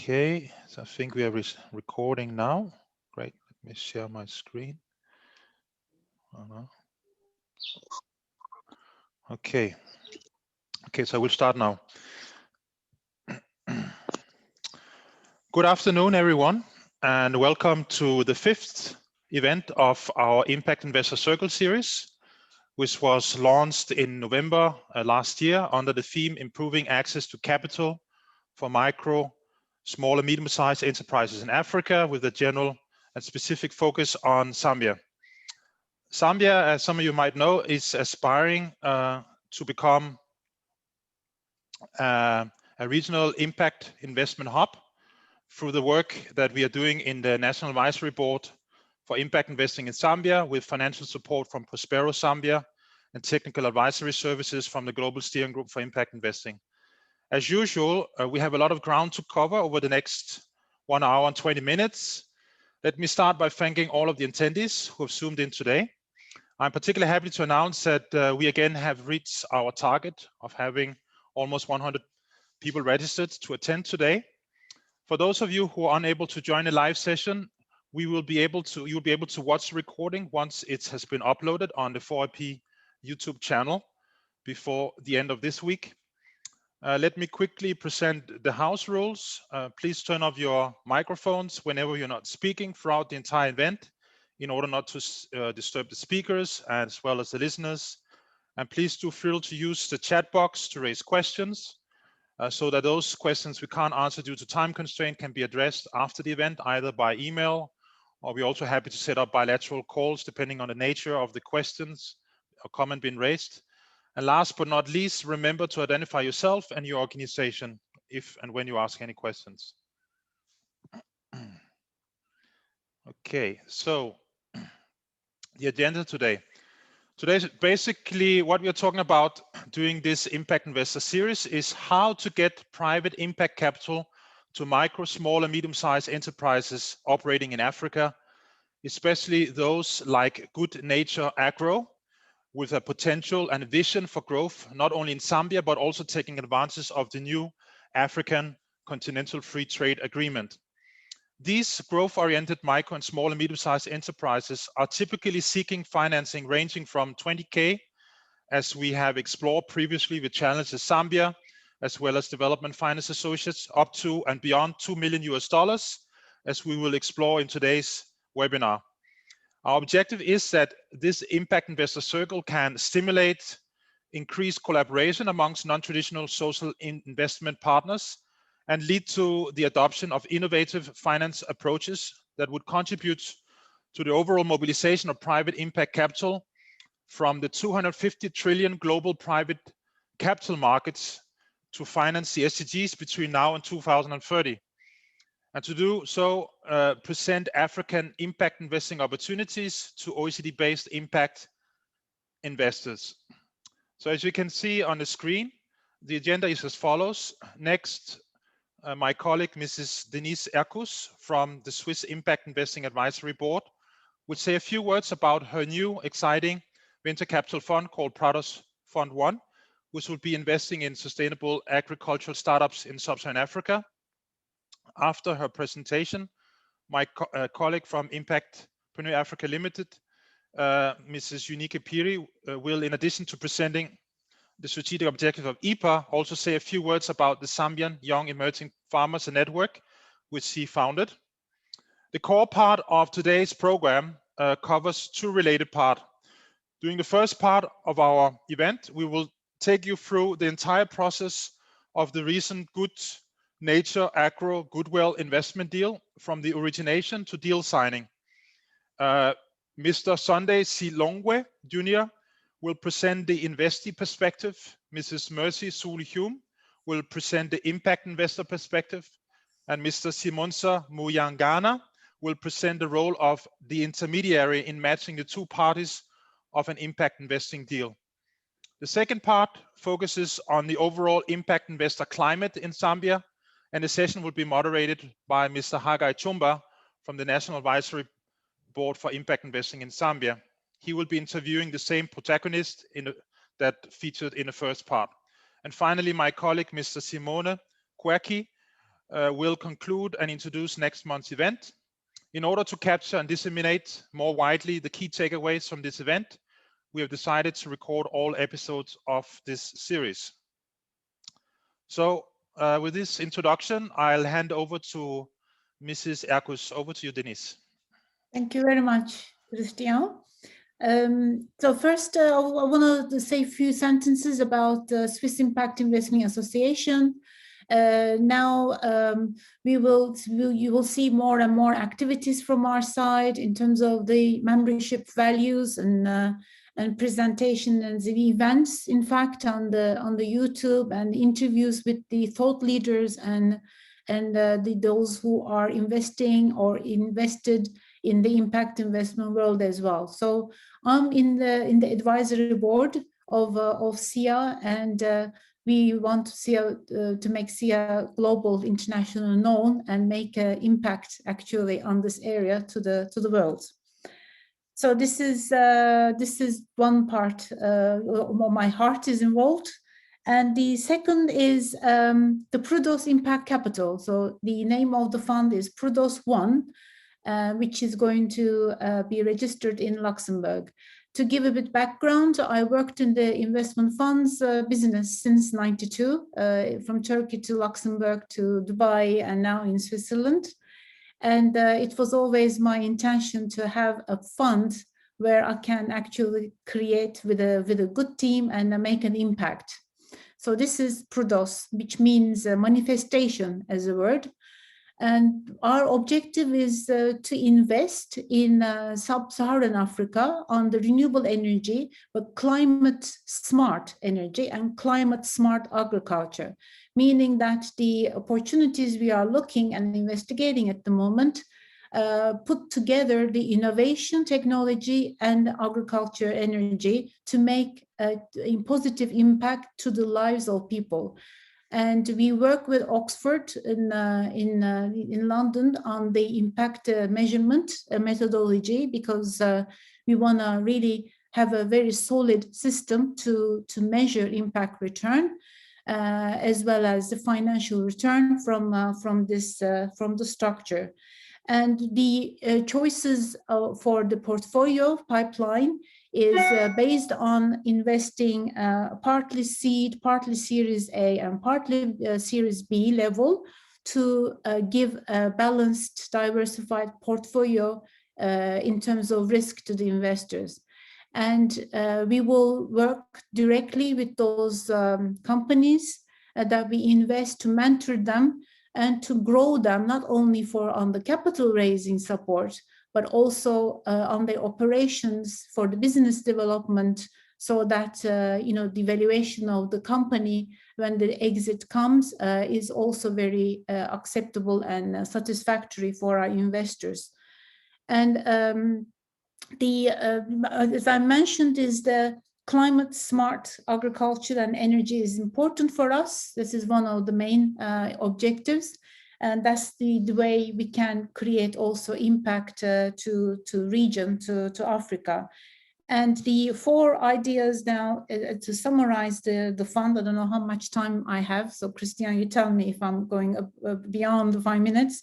Okay, so I think we are recording now. Great, let me share my screen. Okay, so we'll start now. Good afternoon, everyone, and welcome to the 5th event of our Impact Investor Circle series, which was launched in November last year under the theme Improving Access to Capital for Micro, Small and Medium-Sized Enterprises in Africa, with a general and specific focus on Zambia. Zambia, as some of you might know, is aspiring to become a regional impact investment hub through the work that we are doing in the National Advisory Board for Impact Investing in Zambia, with financial support from Prospero Zambia and technical advisory services from the Global Steering Group for Impact Investing. As usual, we have a lot of ground to cover over the next 1 hour and 20 minutes. Let me start by thanking all of the attendees who have zoomed in today. I'm particularly happy to announce that we again have reached our target of having almost 100 people registered to attend today. For those of you who are unable to join a live session, you'll be able to watch the recording once it has been uploaded on the 4IP YouTube channel before the end of this week. Let me quickly present the house rules. Please turn off your microphones whenever you're not speaking throughout the entire event, in order not to disturb the speakers as well as the listeners. And please do feel free to use the chat box to raise questions, so that those questions we can't answer due to time constraint can be addressed after the event, either by email, or we're also happy to set up bilateral calls depending on the nature of the questions or comment being raised. And last but not least, remember to identify yourself and your organization if and when you ask any questions. Okay, so the agenda today. Today, basically what we are talking about during this Impact Investor series is how to get private impact capital to micro, small and medium-sized enterprises operating in Africa, especially those like Good Nature Agro, with a potential and vision for growth, not only in Zambia, but also taking advantage of the new African Continental Free Trade Agreement. These growth-oriented micro and small and medium-sized enterprises are typically seeking financing ranging from 20K, as we have explored previously with Challenges Zambia, as well as Development Finance Associates, up to and beyond $2 million, as we will explore in today's webinar. Our objective is that this Impact Investor Circle can stimulate increased collaboration amongst non-traditional social investment partners and lead to the adoption of innovative finance approaches that would contribute to the overall mobilization of private impact capital from the 250 trillion global private capital markets to finance the SDGs between now and 2030. And to do so, present African impact investing opportunities to OECD-based impact investors. So as you can see on the screen, the agenda is as follows. Next, my colleague, Mrs. Denise Erkus from the Swiss Impact Investing Advisory Board, will say a few words about her new exciting venture capital fund called Prados Fund 1, which will be investing in sustainable agricultural startups in sub-Saharan Africa. After her presentation, my colleague from Impactpreneurs Africa Limited, Mrs. Unique Piri, will, in addition to presenting the strategic objective of IPA, also say a few words about the Zambian Young Emerging Farmers Network, which he founded. The core part of today's program covers two related parts. During the first part of our event, we will take you through the entire process of the recent Good Nature Agro Goodwell investment deal, from the origination to deal signing. Mr. Sunday Silongwe Jr. will present the investee perspective. Mrs. Mercy Suli-Hume will present the impact investor perspective. And Mr. Simonsa Muyangana will present the role of the intermediary in matching the two parties of an impact investing deal. The second part focuses on the overall impact investor climate in Zambia, and the session will be moderated by Mr. Hagai Chumba from the National Advisory Board for Impact Investing in Zambia. He will be interviewing the same protagonist that featured in the first part. And finally, my colleague, Mr. Simone Querki, will conclude and introduce next month's event. In order to capture and disseminate more widely the key takeaways from this event, we have decided to record all episodes of this series. So with this introduction, I'll hand over to Mrs. Erkus. Over to you, Denise. Thank you very much, Christian. So first, I want to say a few sentences about the Swiss Impact Investing Association. Now you will see more and more activities from our side in terms of the membership values and presentation and the events, in fact, on the YouTube, and interviews with the thought leaders and those who are investing or invested in the impact investment world as well. So I'm in the advisory board of SIIA, and we want to make SIIA global, international known, and make an impact actually on this area to the world. So this is one part. My heart is involved. And the second is the Prudhoe Impact Capital. So the name of the fund is Prudhoe 1, which is going to be registered in Luxembourg. To give a bit background, I worked in the investment funds business since '92, from Turkey to Luxembourg to Dubai, and now in Switzerland. And it was always my intention to have a fund where I can actually create with a good team and make an impact. So this is Prudhoe, which means manifestation as a word. And our objective is to invest in sub-Saharan Africa on the renewable energy, but climate smart energy and climate smart agriculture, meaning that the opportunities we are looking and investigating at the moment put together the innovation, technology, and agriculture energy to make a positive impact to the lives of people. And we work with Oxford in London on the impact measurement methodology, because we want to really have a very solid system to measure impact return, as well as the financial return from the structure. And the choices for the portfolio pipeline is based on investing partly seed, partly Series A, and partly Series B level to give a balanced, diversified portfolio in terms of risk to the investors. And we will work directly with those companies that we invest to mentor them and to grow them, not only on the capital raising support, but also on the operations for the business development, so that the valuation of the company when the exit comes is also very acceptable and satisfactory for our investors. And as I mentioned, is the climate smart agriculture and energy is important for us. This is one of the main objectives. And that's the way we can create also impact to region, to Africa. And the 4 ideas now, to summarize the fund, I don't know how much time I have. So Christian, you tell me if I'm going beyond the 5 minutes.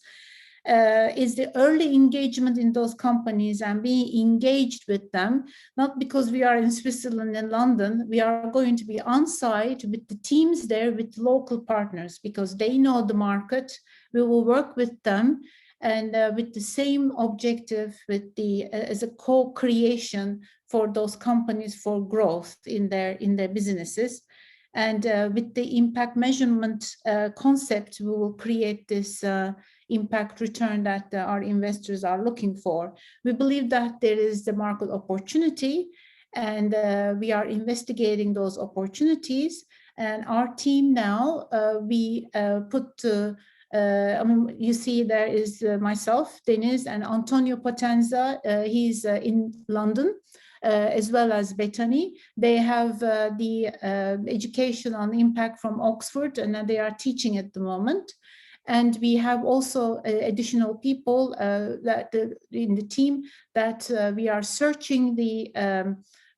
Is the early engagement in those companies and being engaged with them, not because we are in Switzerland and London, we are going to be on site with the teams there, with local partners, because they know the market. We will work with them and with the same objective, with as a co-creation for those companies for growth in their businesses. And with the impact measurement concept, we will create this impact return that our investors are looking for. We believe that there is the market opportunity, and we are investigating those opportunities. And our team now, we put, you see there is myself, Denise, and Antonio Potenza. He's in London. As well as Bethany. They have the education on impact from Oxford, and they are teaching at the moment. And we have also additional people that in the team that we are searching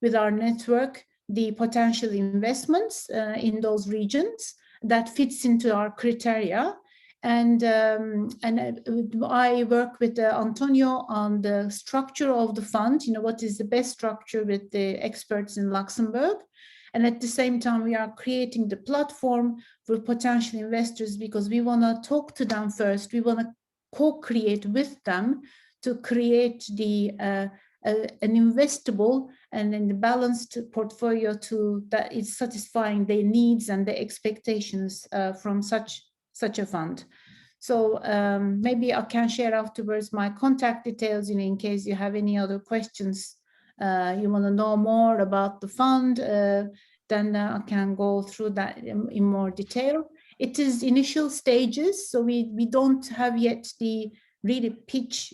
with our network, the potential investments in those regions that fits into our criteria. And I work with Antonio on the structure of the fund, what is the best structure with the experts in Luxembourg. And at the same time, we are creating the platform for potential investors because we want to talk to them first. We want to co-create with them to create an investable and then the balanced portfolio that is satisfying their needs and their expectations from such a fund. So maybe I can share afterwards my contact details in case you have any other questions. You want to know more about the fund, then I can go through that in more detail. It is initial stages, so we don't have yet the really pitch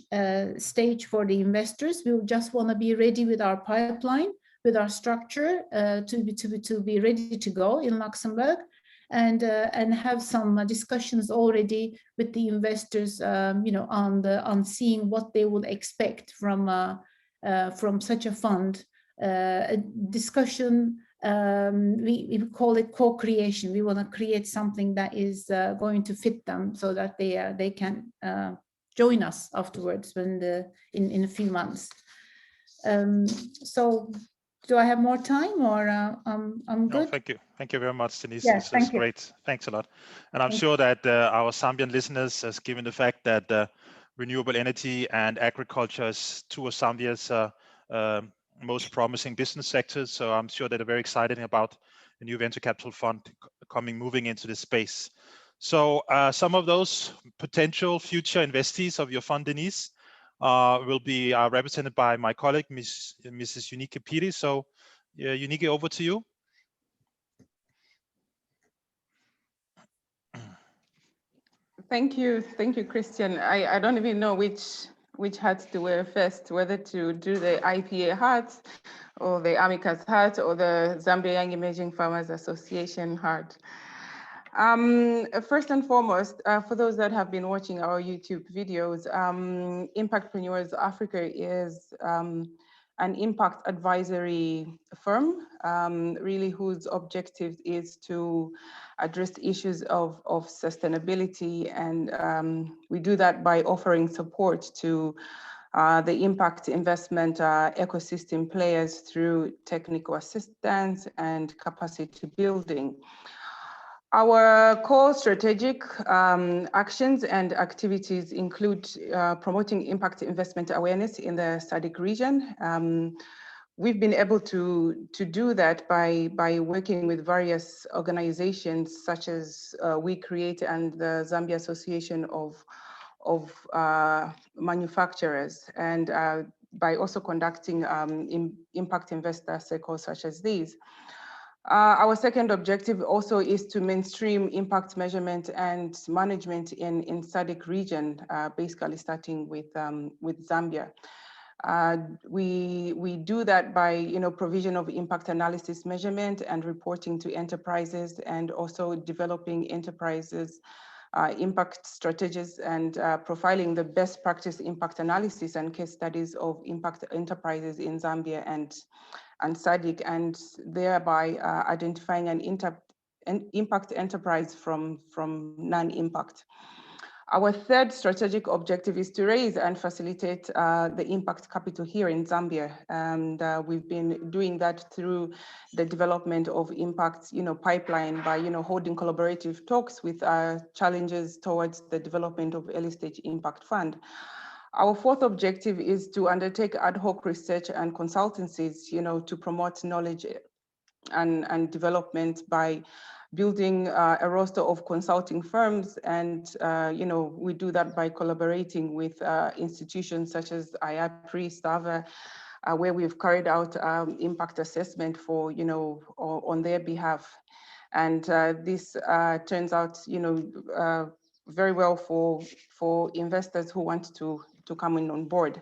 stage for the investors. We just want to be ready with our pipeline, with our structure to be ready to go in Luxembourg, and have some discussions already with the investors, on seeing what they would expect from such a fund. A discussion, we call it co-creation. We want to create something that is going to fit them so that they can join us afterwards in a few months. So do I have more time, or I'm good? No, thank you very much, Denise. Yes, this is great. Thanks a lot. And I'm sure that our Zambian listeners, given the fact that renewable energy and agriculture is two of Zambia's most promising business sectors, so I'm sure they're very excited about the new venture capital fund moving into this space. So some of those potential future investees of your fund, Denise, will be represented by my colleague, Mrs. Unique Piri. So Unique, over to you. Thank you, Christian. I don't even know which hats to wear first, whether to do the IPA hat or the Amicus hat or the Zambia Young Emerging Farmers Association hat. First and foremost, for those that have been watching our YouTube videos, Impactpreneurs Africa is an impact advisory firm, really whose objective is to address issues of sustainability. And we do that by offering support to the impact investment ecosystem players through technical assistance and capacity building. Our core strategic actions and activities include promoting impact investment awareness in the SADC region. We've been able to do that by working with various organizations such as We Create and the Zambia Association of Manufacturers, and by also conducting impact investor circles such as these. Our second objective also is to mainstream impact measurement and management in SADC region, basically starting with Zambia. We do that by provision of impact analysis measurement and reporting to enterprises, and also developing enterprises impact strategies and profiling the best practice impact analysis and case studies of impact enterprises in Zambia and SADC, and thereby identifying an impact enterprise from non-impact. Our third strategic objective is to raise and facilitate the impact capital here in Zambia, and we've been doing that through the development of impact pipeline by holding collaborative talks with challenges towards the development of early stage impact fund. Our fourth objective is to undertake ad hoc research and consultancies, to promote knowledge and development by building a roster of consulting firms. And, we do that by collaborating with institutions such as IAPRI, STAVA, where we've carried out impact assessment for, on their behalf. And this turns out, very well for investors who want to come in on board.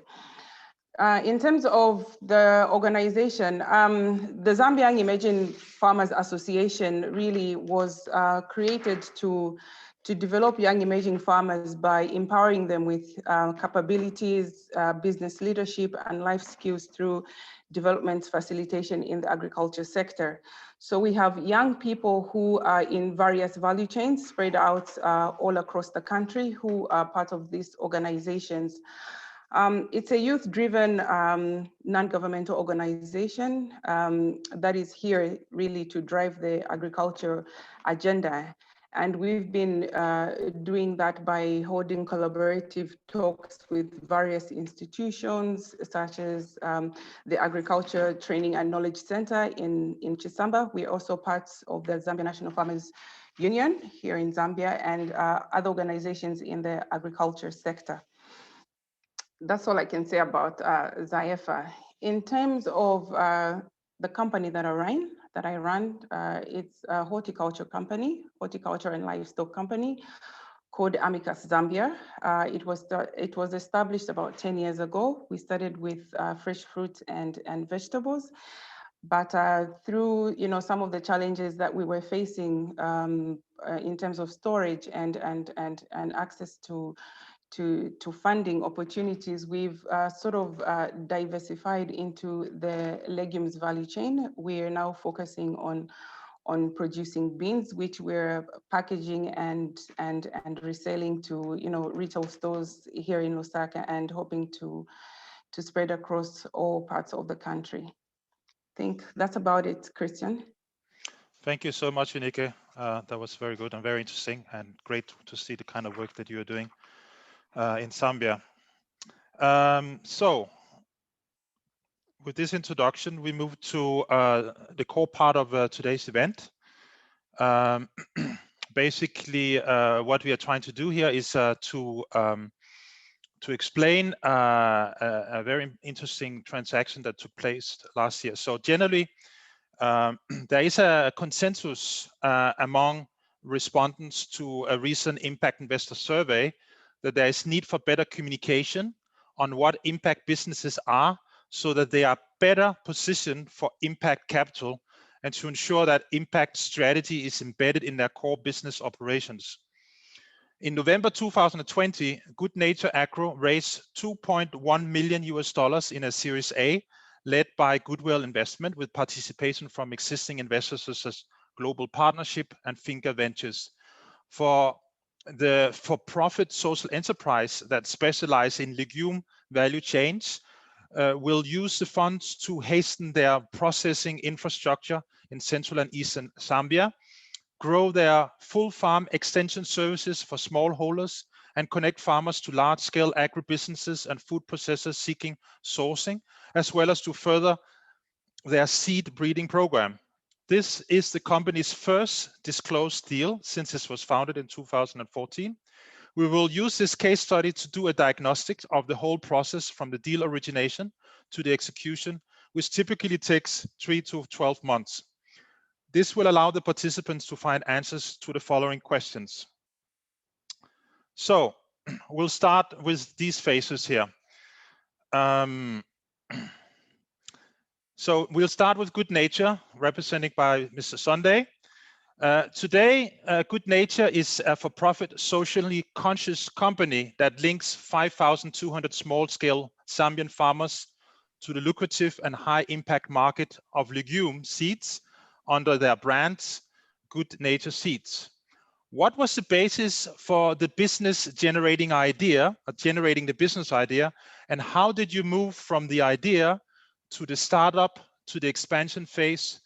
In terms of the organization, the Zambian Emerging Farmers Association really was created to to develop young emerging farmers by empowering them with capabilities, business leadership, and life skills through development facilitation in the agriculture sector. So we have young people who are in various value chains spread out all across the country who are part of these organizations. It's a youth-driven non-governmental organization that is here really to drive the agriculture agenda. And we've been doing that by holding collaborative talks with various institutions, such as the Agriculture Training and Knowledge Center in Chisamba. We're also parts of the Zambia National Farmers Union here in Zambia, and other organizations in the agriculture sector. That's all I can say about ZIFA. In terms of the company that I run, it's a horticulture company, horticulture and livestock company called Amicus Zambia. It was established about 10 years ago. We started with fresh fruits and vegetables, but through some of the challenges that we were facing in terms of storage and access to funding opportunities, we've sort of diversified into the legumes value chain. We're now focusing on producing beans, which we're packaging and reselling to retail stores here in Lusaka, and hoping to spread across all parts of the country. I think that's about it, Christian. Thank you so much, Unike. That was very good and very interesting, and great to see the kind of work that you are doing in Zambia. So with this introduction, we move to the core part of today's event. Basically, what we are trying to do here is to explain a very interesting transaction that took place last year. So generally, there is a consensus among respondents to a recent impact investor survey that there is need for better communication on what impact businesses are, so that they are better positioned for impact capital, and to ensure that impact strategy is embedded in their core business operations. In November 2020, Good Nature Agro raised $2.1 million in a Series A, led by Goodwell Investments, with participation from existing investors such as Global Partnership and Finca Ventures. For the for-profit social enterprise that specialize in legume value chains, will use the funds to hasten their processing infrastructure in Central and Eastern Zambia, grow their full farm extension services for smallholders, and connect farmers to large-scale agribusinesses and food processors seeking sourcing, as well as to further their seed breeding program. This is the company's first disclosed deal since it was founded in 2014. We will use this case study to do a diagnostic of the whole process from the deal origination to the execution, which typically takes 3 to 12 months. This will allow the participants to find answers to the following questions. So we'll start with these phases here. So we'll start with Good Nature, represented by Mr. Sunday. Today, Good Nature is a for-profit, socially conscious company that links 5,200 small-scale Zambian farmers to the lucrative and high-impact market of legume seeds under their brands, Good Nature Seeds. What was the basis for the business generating the business idea, and how did you move from the idea to the startup to the expansion phase,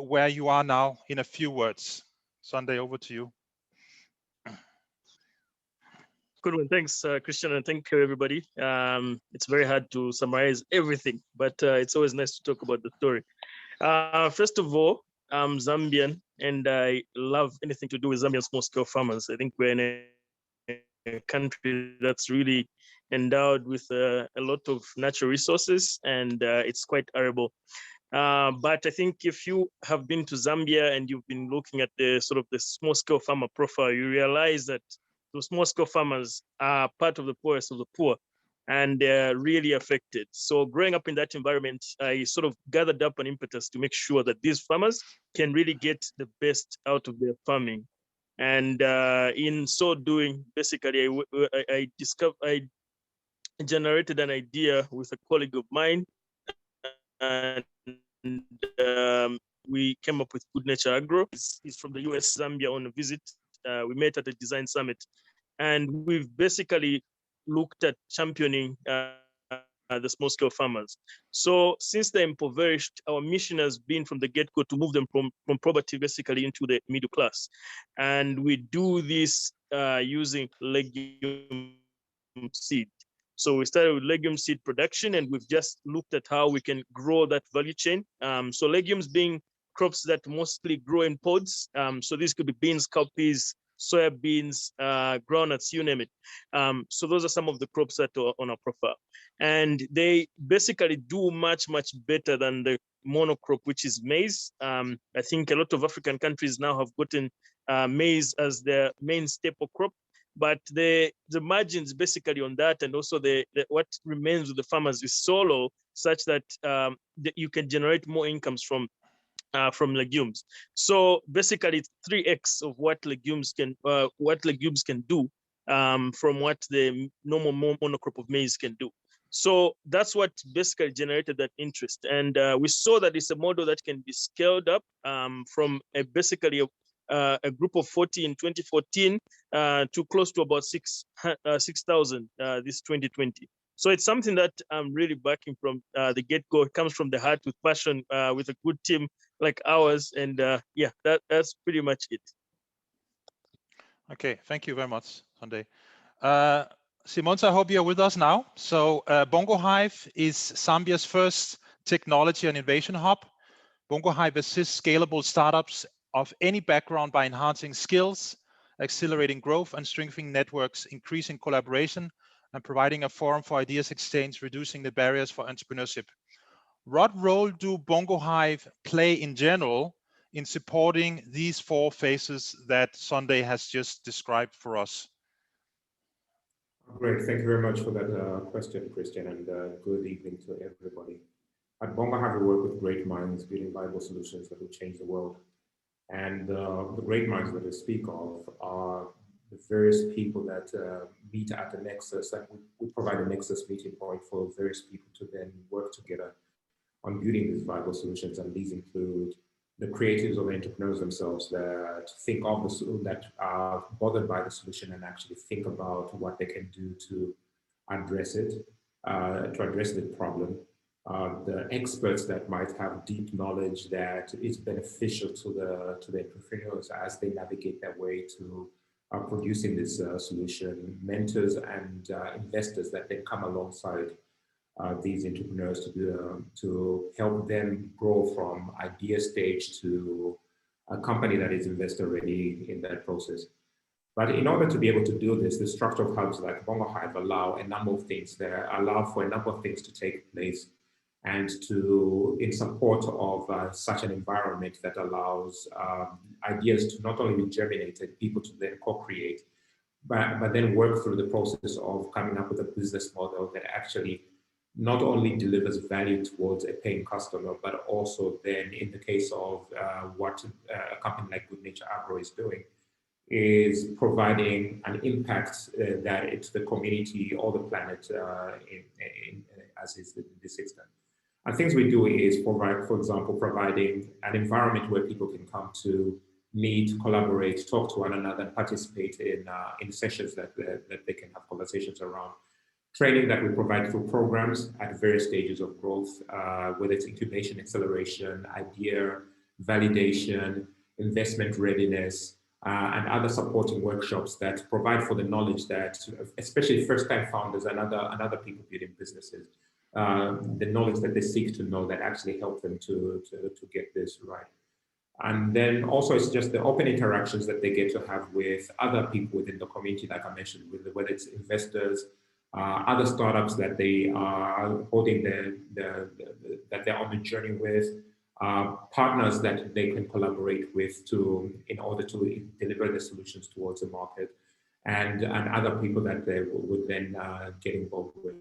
where you are now, in a few words? Sunday, over to you. Good one. Thanks, Christian, and thank you, everybody. It's very hard to summarize everything, but it's always nice to talk about the story. First of all, I'm Zambian, and I love anything to do with Zambian small-scale farmers. I think we're in a country that's really endowed with a lot of natural resources, and it's quite arable. But I think if you have been to Zambia and you've been looking at the sort of the small-scale farmer profile, you realize that those small-scale farmers are part of the poorest of the poor, and they're really affected. So growing up in that environment, I sort of gathered up an impetus to make sure that these farmers can really get the best out of their farming. And in so doing, basically, I generated an idea with a colleague of mine, and we came up with Good Nature Agro. He's from the US, Zambia, on a visit. We met at a design summit, and we've basically looked at championing the small-scale farmers. So since they're impoverished, our mission has been from the get-go to move them from poverty basically into the middle class. And we do this using legume seed. So we started with legume seed production, and we've just looked at how we can grow that value chain. So legumes being crops that mostly grow in pods. So these could be beans, cowpeas, soybeans, groundnuts, you name it. So those are some of the crops that are on our profile. And they basically do much, much better than the monocrop, which is maize. I think a lot of African countries now have gotten maize as their main staple crop. But the margins basically on that, and also what remains with the farmers is so low, such that you can generate more incomes from legumes. So basically, it's 3x of what legumes can do from what the normal monocrop of maize can do. So that's what basically generated that interest, and we saw that it's a model that can be scaled up from basically a group of 40 in 2014 to close to about 6,000 this 2020. So it's something that I'm really backing from the get-go. It comes from the heart with passion, with a good team like ours. And yeah, that's pretty much it. Okay, thank you very much, Sunday. Simons, I hope you're with us now. So BongoHive is Zambia's first technology and innovation hub. BongoHive assists scalable startups of any background by enhancing skills, accelerating growth, and strengthening networks, increasing collaboration, and providing a forum for ideas exchange, reducing the barriers for entrepreneurship. What role do BongoHive play in general in supporting these four phases that Sunday has just described for us? Great, thank you very much for that question, Christian, and good evening to everybody. At BongoHive, we work with great minds building viable solutions that will change the world. And the great minds that I speak of are the various people that meet at the nexus, and we provide a nexus meeting point for various people to then work together on building these viable solutions. And these include the creatives or the entrepreneurs themselves that think of that are bothered by the solution and actually think about what they can do to address it, to address the problem. The experts that might have deep knowledge that is beneficial to the entrepreneurs as they navigate their way to producing this solution, mentors and investors that then come alongside these entrepreneurs to help them grow from idea stage to a company that is investor ready in that process. But in order to be able to do this, the structure of hubs like BongoHive allow a number of things there, allow for a number of things to take place and to, in support of such an environment that allows ideas to not only be germinated, people to then co-create, but then work through the process of coming up with a business model that actually not only delivers value towards a paying customer, but also then in the case of what a company like Good Nature Agro is doing, is providing an impact that it's the community or the planet as is in this extent. And things we do is provide, for example, providing an environment where people can come to meet, collaborate, talk to one another, and participate in sessions that they can have conversations around. Training that we provide through programs at various stages of growth, whether it's incubation, acceleration, idea, validation, investment readiness, and other supporting workshops that provide for the knowledge that, especially first-time founders and other people building businesses, the knowledge that they seek to know that actually help them to get this right. And then also it's just the open interactions that they get to have with other people within the community, like I mentioned, whether it's investors, other startups that they are holding that they're on the journey with, partners that they can collaborate with in order to deliver the solutions towards the market, and other people that they would then get involved with.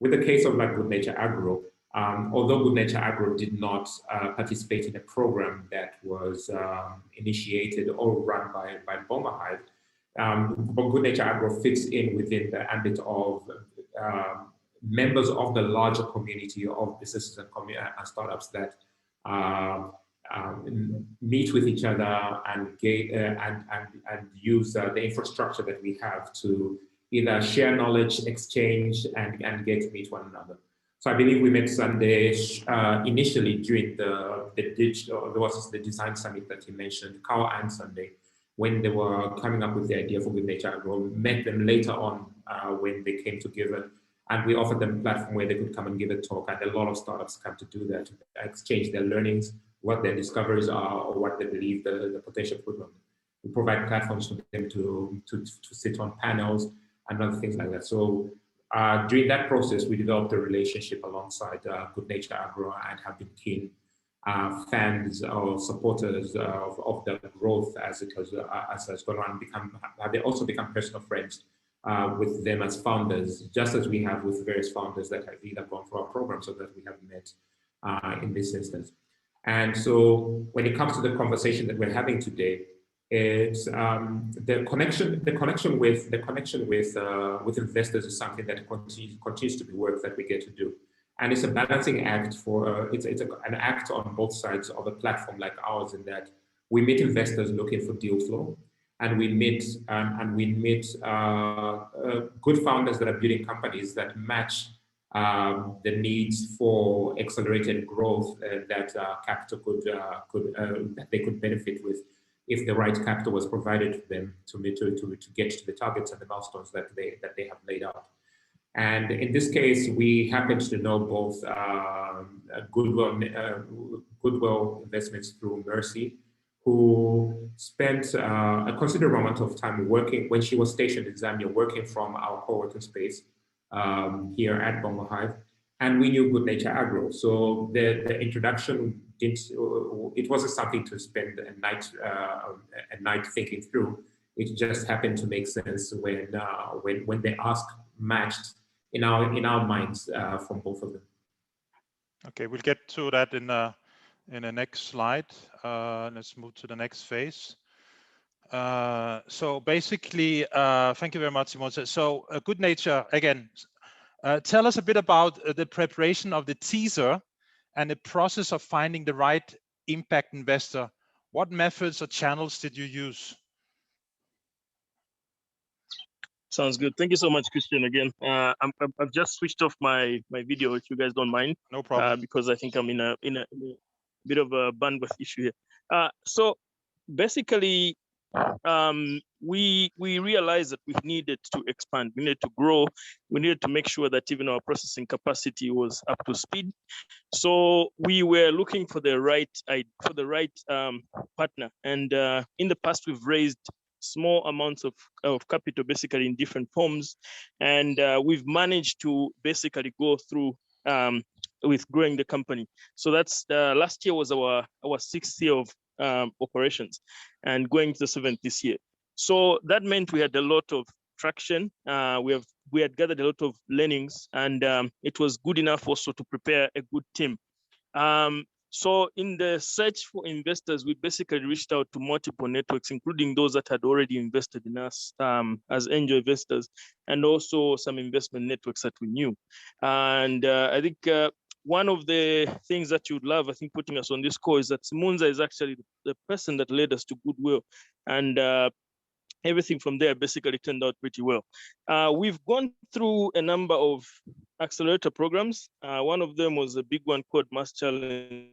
With the case of like Good Nature Agro, Although Good Nature Agro did not participate in a program that was initiated or run by BongoHive, but Good Nature Agro fits in within the ambit of members of the larger community of businesses and startups that meet with each other and use the infrastructure that we have to either share knowledge, exchange, and get to meet one another. So I believe we met Sunday initially during the digital, there was the design summit that you mentioned, Carl and Sunday, when they were coming up with the idea for Good Nature Agro. Met them later on when they came together, and we offered them a platform where they could come and give a talk, and a lot of startups come to do that, to exchange their learnings, what their discoveries are, or what they believe the potential could be. We provide platforms for them to sit on panels and other things like that. So during that process, we developed a relationship alongside Good Nature Agro and have been keen fans or supporters of the growth as it has gone on. They also become personal friends with them as founders, just as we have with various founders that have either gone through our program, so that we have met in this instance. And so when it comes to the conversation that we're having today, it's the connection with investors is something that continues to be work that we get to do, and it's a balancing act for it's an act on both sides of a platform like ours, in that we meet investors looking for deal flow, and we meet good founders that are building companies that match the needs for accelerated growth that capital that they could benefit with, if the right capital was provided to them to get to the targets and the milestones that they have laid out. And in this case, we happen to know both Goodwell Investments through Mercy, who spent a considerable amount of time working when she was stationed in Zambia, working from our co-working space here at BongoHive. And we knew Good Nature Agro. So the introduction it wasn't something to spend a night thinking through. It just happened to make sense when they asked, matched in our minds from both of them. Okay, we'll get to that in the next slide. Let's move to the next phase. So basically, thank you very much, Simone. So Good Nature, again, tell us a bit about the preparation of the teaser and the process of finding the right impact investor. What methods or channels did you use? Sounds good. Thank you so much, Christian. Again, I've just switched off my video, if you guys don't mind. No problem. Because I think I'm in a bit of a bandwidth issue here. So basically, we realized that we needed to expand, we needed to grow, we needed to make sure that even our processing capacity was up to speed. So we were looking for the right partner, and in the past we've raised small amounts of capital, basically in different forms, and we've managed to basically go through with growing the company. So that's last year was our 6th year of operations, and going to the 7th this year. So that meant we had a lot of traction. We had gathered a lot of learnings, and it was good enough also to prepare a good team. So in the search for investors, we basically reached out to multiple networks, including those that had already invested in us as angel investors, and also some investment networks that we knew. And I think one of the things that you'd love, I think, putting us on this call is that Simunza is actually the person that led us to Goodwell, and everything from there basically turned out pretty well. We've gone through a number of accelerator programs. One of them was a big one called Mass Challenge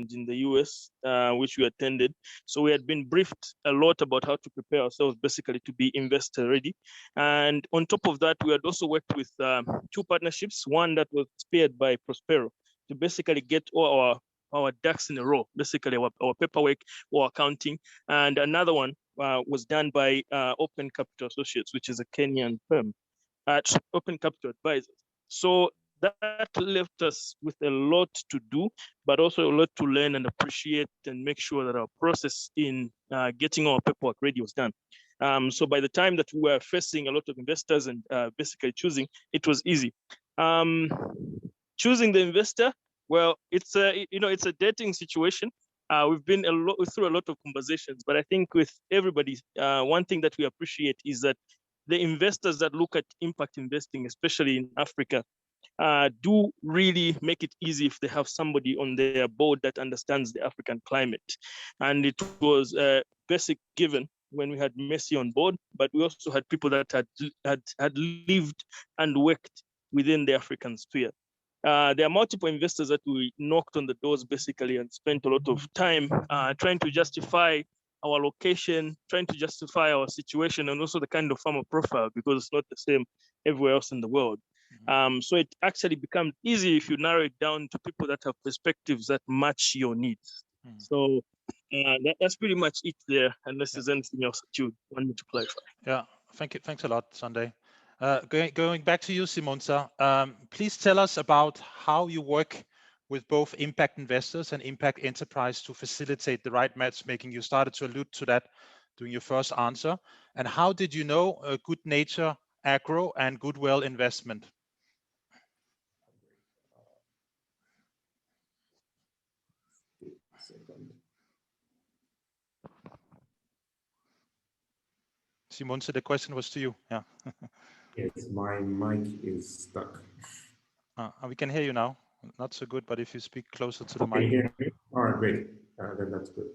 in the US, which we attended. So we had been briefed a lot about how to prepare ourselves basically to be investor ready. And on top of that, we had also worked with 2 partnerships, one that was spearheaded by Prospero to basically get all our ducks in a row, basically our paperwork or accounting. And another one was done by Open Capital Associates, which is a Kenyan firm, Open Capital Advisors. So that left us with a lot to do, but also a lot to learn and appreciate and make sure that our process in getting our paperwork ready was done. So by the time that we were facing a lot of investors and basically choosing, it was easy. choosing the investor, well, it's a it's a dating situation. We've been through a lot of conversations, but I think with everybody, one thing that we appreciate is that the investors that look at impact investing, especially in Africa, do really make it easy if they have somebody on their board that understands the African climate. And it was a basic given when we had Messi on board, but we also had people that had lived and worked within the African sphere. There are multiple investors that we knocked on the doors basically and spent a lot of time trying to justify our location, trying to justify our situation, and also the kind of farmer profile, because it's not the same everywhere else in the world. So it actually becomes easy if you narrow it down to people that have perspectives that match your needs. So that's pretty much it there, unless there's anything else that you want me to clarify. Yeah, thank you. Thanks a lot, Sunday. Going back to you, Simonsa, please tell us about how you work with both impact investors and impact enterprise to facilitate the right matchmaking. You started to allude to that during your first answer. And how did you know Good Nature, Agro, and Goodwell Investment? Simonsa, the question was to you. Yeah. Yes, my mic is stuck. We can hear you now. Not so good, but if you speak closer to the mic. Can you hear me? All right, great. Then that's good.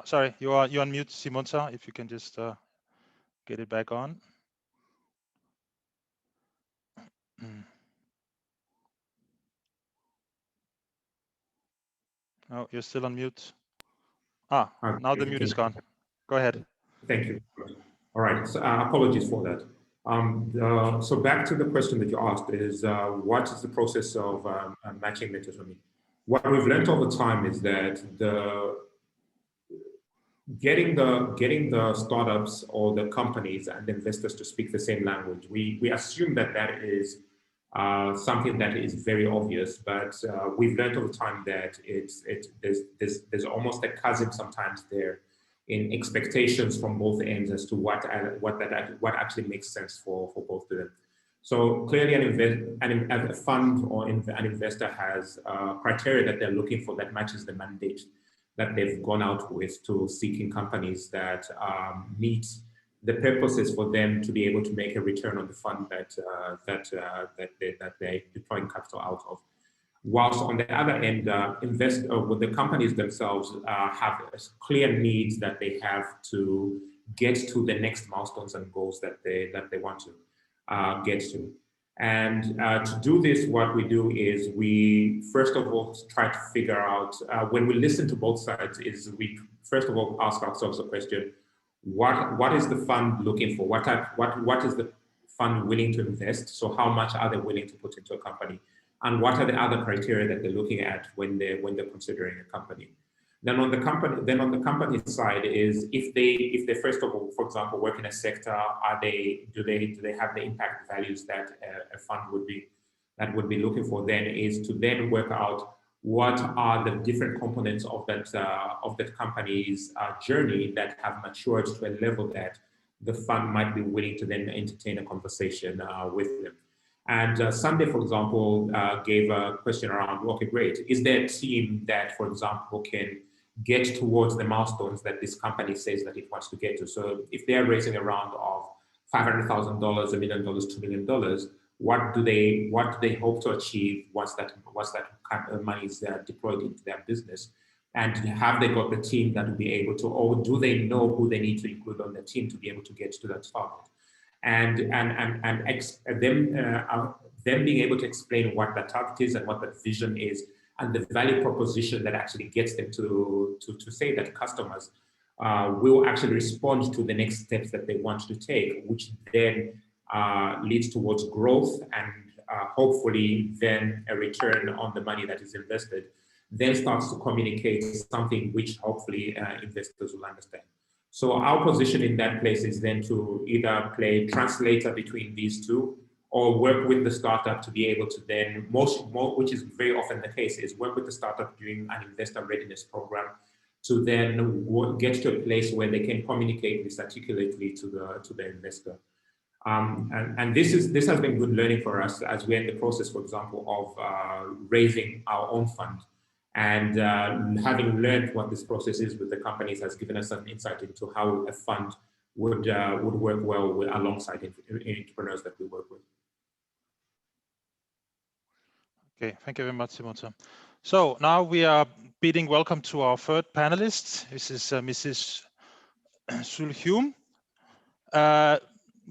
Sorry, you're on mute, Simonsa. If you can just get it back on. Oh, you're still on mute. Now the mute is gone. Go ahead. Thank you. All right, so apologies for that. So back to the question that you asked is, what is the process of matching mentors for me? What we've learned over time is that getting the startups or the companies and the investors to speak the same language, we assume that that is something that is very obvious, but we've learned over time that there's almost a chasm sometimes there in expectations from both ends as to what actually makes sense for both of them. So clearly, a fund or an investor has criteria that they're looking for that matches the mandate that they've gone out with to seeking companies that meet the purposes for them to be able to make a return on the fund that they're deploying capital out of. Whilst on the other end, with the companies themselves have clear needs that they have to get to the next milestones and goals that they want to get to. And to do this, what we do is we first of all try to figure out, when we listen to both sides, is we first of all ask ourselves the question: what is the fund looking for? What is the fund willing to invest? So how much are they willing to put into a company? And what are the other criteria that they're looking at when they're considering a company? Then on the company side is if they first of all, for example, work in a sector, do they have the impact values that a fund would be looking for? Then is to then work out what are the different components of that company's journey that have matured to a level that the fund might be willing to then entertain a conversation with them. And Sunday, for example, gave a question around, okay, great. Is there a team that, for example, can get towards the milestones that this company says that it wants to get to? So if they're raising a round of $500,000, $1 million, $2 million, what do they hope to achieve once that money is deployed into their business? And have they got the team that will be able to, or do they know who they need to include on the team to be able to get to that target? And them being able to explain what that target is and what that vision is, and the value proposition that actually gets them to say that customers will actually respond to the next steps that they want to take, which then leads towards growth and hopefully then a return on the money that is invested, then starts to communicate something which hopefully investors will understand. So our position in that place is then to either play translator between these two, or work with the startup to be able to then, which is very often the case, is work with the startup during an investor readiness program to then get to a place where they can communicate this articulately to the investor. And this has been good learning for us as we're in the process, for example, of raising our own fund. And having learned what this process is with the companies has given us an insight into how a fund would work well alongside entrepreneurs that we work with. Okay, thank you very much, Simota. So now we are bidding welcome to our third panelist. This is Mrs. Sulhume.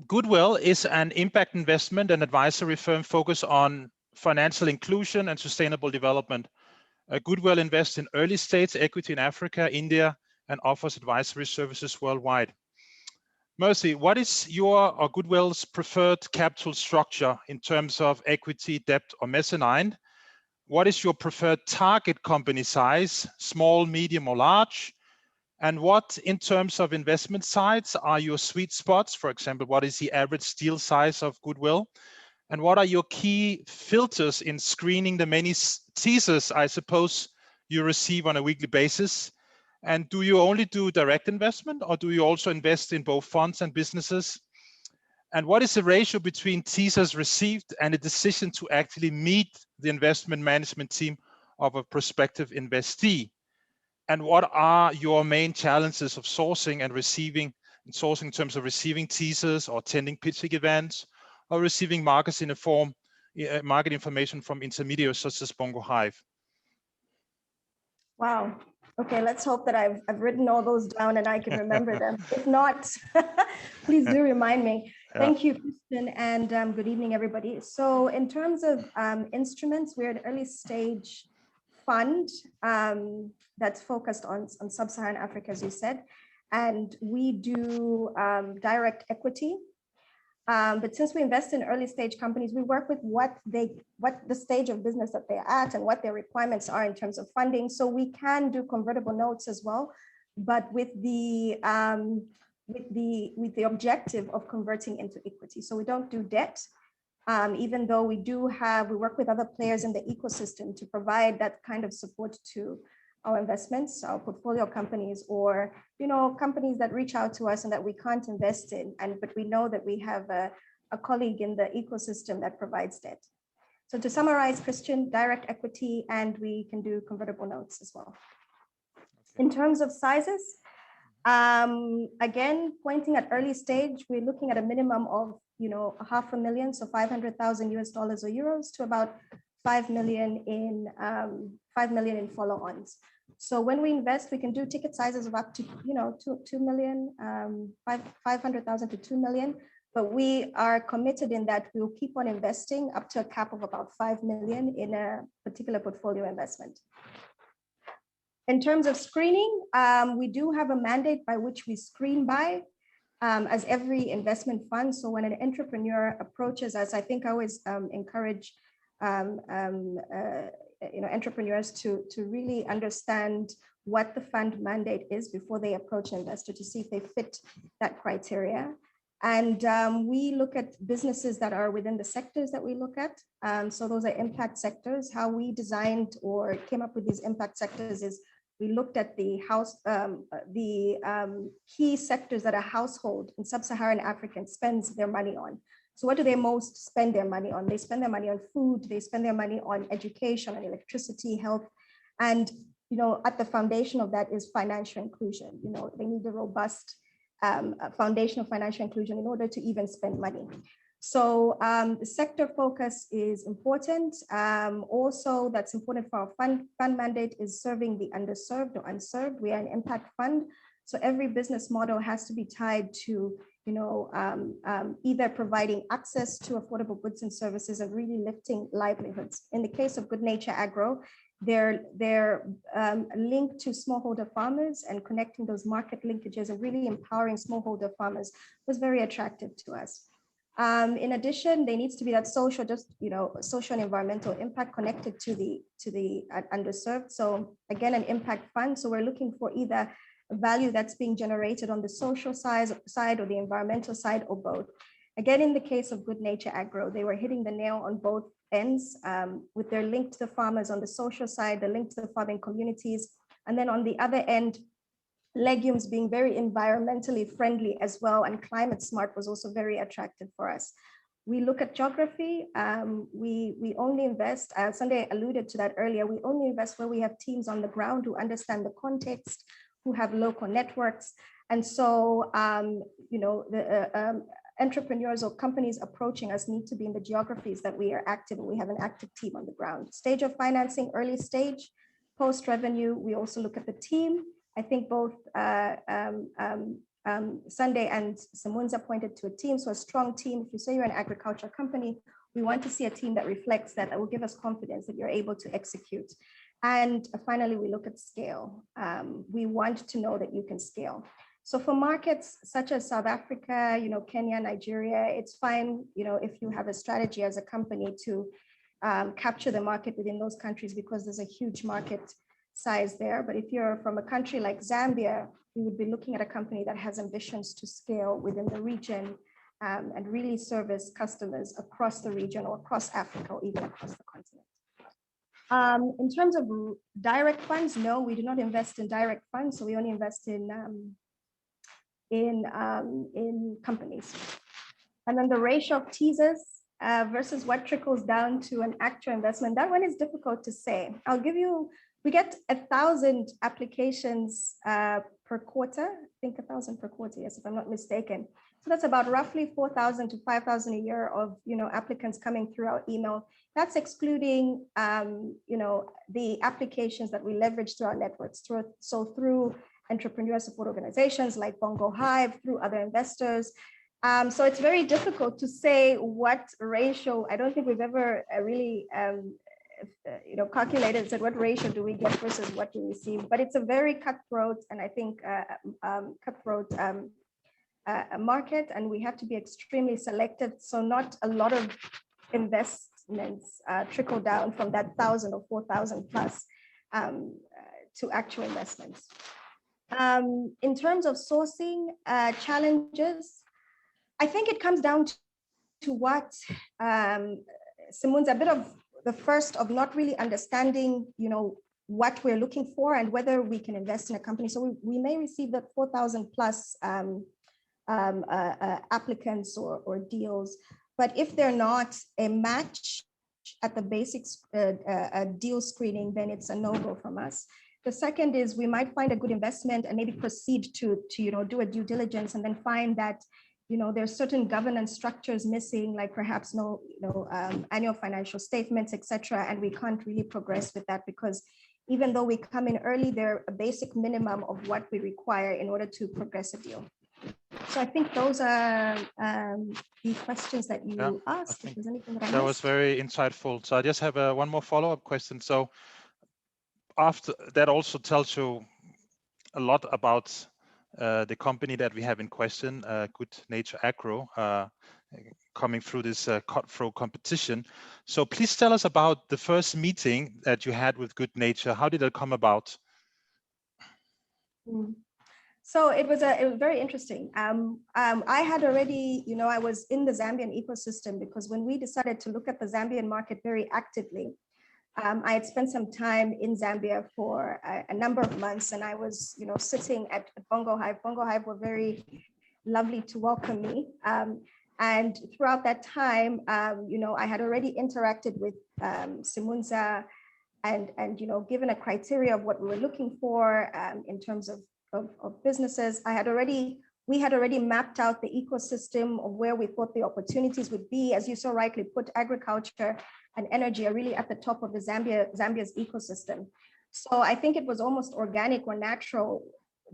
Goodwell is an impact investment and advisory firm focused on financial inclusion and sustainable development. Goodwell invests in early stage equity in Africa, India, and offers advisory services worldwide. Mercy, what is your or Goodwell's preferred capital structure in terms of equity, debt, or mezzanine? What is your preferred target company size, small, medium, or large? And what, in terms of investment size, are your sweet spots? For example, what is the average deal size of Goodwell? And what are your key filters in screening the many teasers, I suppose, you receive on a weekly basis? And do you only do direct investment, or do you also invest in both funds and businesses? And what is the ratio between teasers received and a decision to actually meet the investment management team of a prospective investee? And what are your main challenges of sourcing and receiving, in terms of receiving teasers or attending pitching events, or receiving market information from intermediaries such as BongoHive? Wow. Okay, let's hope that I've written all those down and I can remember them. If not, please do remind me. Yeah. Thank you, Christian, and good evening, everybody. So in terms of instruments, we're an early stage fund that's focused on sub-Saharan Africa, as you said, and we do direct equity. But since we invest in early stage companies, we work with what the stage of business that they're at and what their requirements are in terms of funding. So we can do convertible notes as well, but with the objective of converting into equity. So we don't do debt, even though we work with other players in the ecosystem to provide that kind of support to our investments, our portfolio companies, or companies that reach out to us and that we can't invest in, but we know that we have a colleague in the ecosystem that provides debt. So to summarize, Christian, direct equity, and we can do convertible notes as well. In terms of sizes, again, pointing at early stage, we're looking at a minimum of $500,000, so $500,000 or euros, to about 5 million in follow-ons. So when we invest, we can do ticket sizes of up to 2 million, 500,000 to 2 million. But we are committed in that we'll keep on investing up to a cap of about 5 million in a particular portfolio investment. In terms of screening, we do have a mandate by which we screen by, as every investment fund. So when an entrepreneur approaches us, I think I always encourage entrepreneurs to really understand what the fund mandate is before they approach an investor, to see if they fit that criteria. And we look at businesses that are within the sectors that we look at. So those are impact sectors. How we designed or came up with these impact sectors is we looked at the key sectors that a household in sub-Saharan Africa spends their money on. So what do they most spend their money on? They spend their money on food, they spend their money on education, on electricity, health. And at the foundation of that is financial inclusion. They need a robust foundation of financial inclusion in order to even spend money. So the sector focus is important. Also, that's important for our fund mandate is serving the underserved or unserved. We are an impact fund. So every business model has to be tied to either providing access to affordable goods and services and really lifting livelihoods. In the case of Good Nature Agro, they're linked to smallholder farmers, and connecting those market linkages and really empowering smallholder farmers was very attractive to us. In addition, there needs to be that social, social and environmental impact connected to the underserved. So again, an impact fund. So we're looking for either value that's being generated on the social side or the environmental side, or both. Again, in the case of Good Nature Agro, they were hitting the nail on both ends, with their link to the farmers on the social side, the link to the farming communities. And then on the other end, legumes being very environmentally friendly as well, and climate smart was also very attractive for us. We look at geography. We only invest, Sunday alluded to that earlier, we only invest where we have teams on the ground who understand the context, who have local networks. And so, the entrepreneurs or companies approaching us need to be in the geographies that we are active, and we have an active team on the ground. Stage of financing, early stage, post-revenue, we also look at the team. I think both Sunday and Simunza pointed to a team, so a strong team. If you say you're an agriculture company, we want to see a team that reflects that will give us confidence that you're able to execute. And finally, we look at scale. We want to know that you can scale. So for markets such as South Africa, Kenya, Nigeria, it's fine, if you have a strategy as a company to capture the market within those countries, because there's a huge market size there. But if you're from a country like Zambia, we would be looking at a company that has ambitions to scale within the region and really service customers across the region or across Africa or even across the continent. In terms of direct funds, no, we do not invest in direct funds. So we only invest in companies. And then the ratio of teasers versus what trickles down to an actual investment, that one is difficult to say. I'll give you, we get 1,000 applications per quarter, I think 1,000 per quarter, yes, if I'm not mistaken. So that's about roughly 4,000 to 5,000 a year of applicants coming through our email. That's excluding the applications that we leverage through our networks, through entrepreneur support organizations like BongoHive, through other investors. So it's very difficult to say what ratio. I don't think we've ever really calculated, said what ratio do we get versus what we receive, but it's a very cutthroat and I think cutthroat market, and we have to be extremely selective. So not a lot of investments trickle down from that 1,000 or 4,000 plus to actual investments. In terms of sourcing challenges, I think it comes down to what Simunza, a bit of the first of not really understanding, what we're looking for and whether we can invest in a company. So we may receive that 4,000 plus applicants or deals, but if they're not a match at the basics deal screening, then it's a no-go from us. The second is we might find a good investment and maybe proceed to do a due diligence and then find that there's certain governance structures missing, like perhaps no annual financial statements, etc. And we can't really progress with that because even though we come in early, they're a basic minimum of what we require in order to progress a deal. So I think those are the questions that you asked. If there's anything that I missed. That was very insightful. So I just have one more follow-up question. So after that also tells you a lot about the company that we have in question, Good Nature Agro, coming through this cutthroat competition. So please tell us about the first meeting that you had with Good Nature. How did it come about? So it was very interesting. I had already, I was in the Zambian ecosystem because when we decided to look at the Zambian market very actively, I had spent some time in Zambia for a number of months, and I was, sitting at BongoHive. BongoHive were very lovely to welcome me. And throughout that time, I had already interacted with Simunza and given a criteria of what we were looking for in terms of businesses. We had already mapped out the ecosystem of where we thought the opportunities would be. As you so rightly put, agriculture and energy are really at the top of the Zambia's ecosystem. So I think it was almost organic or natural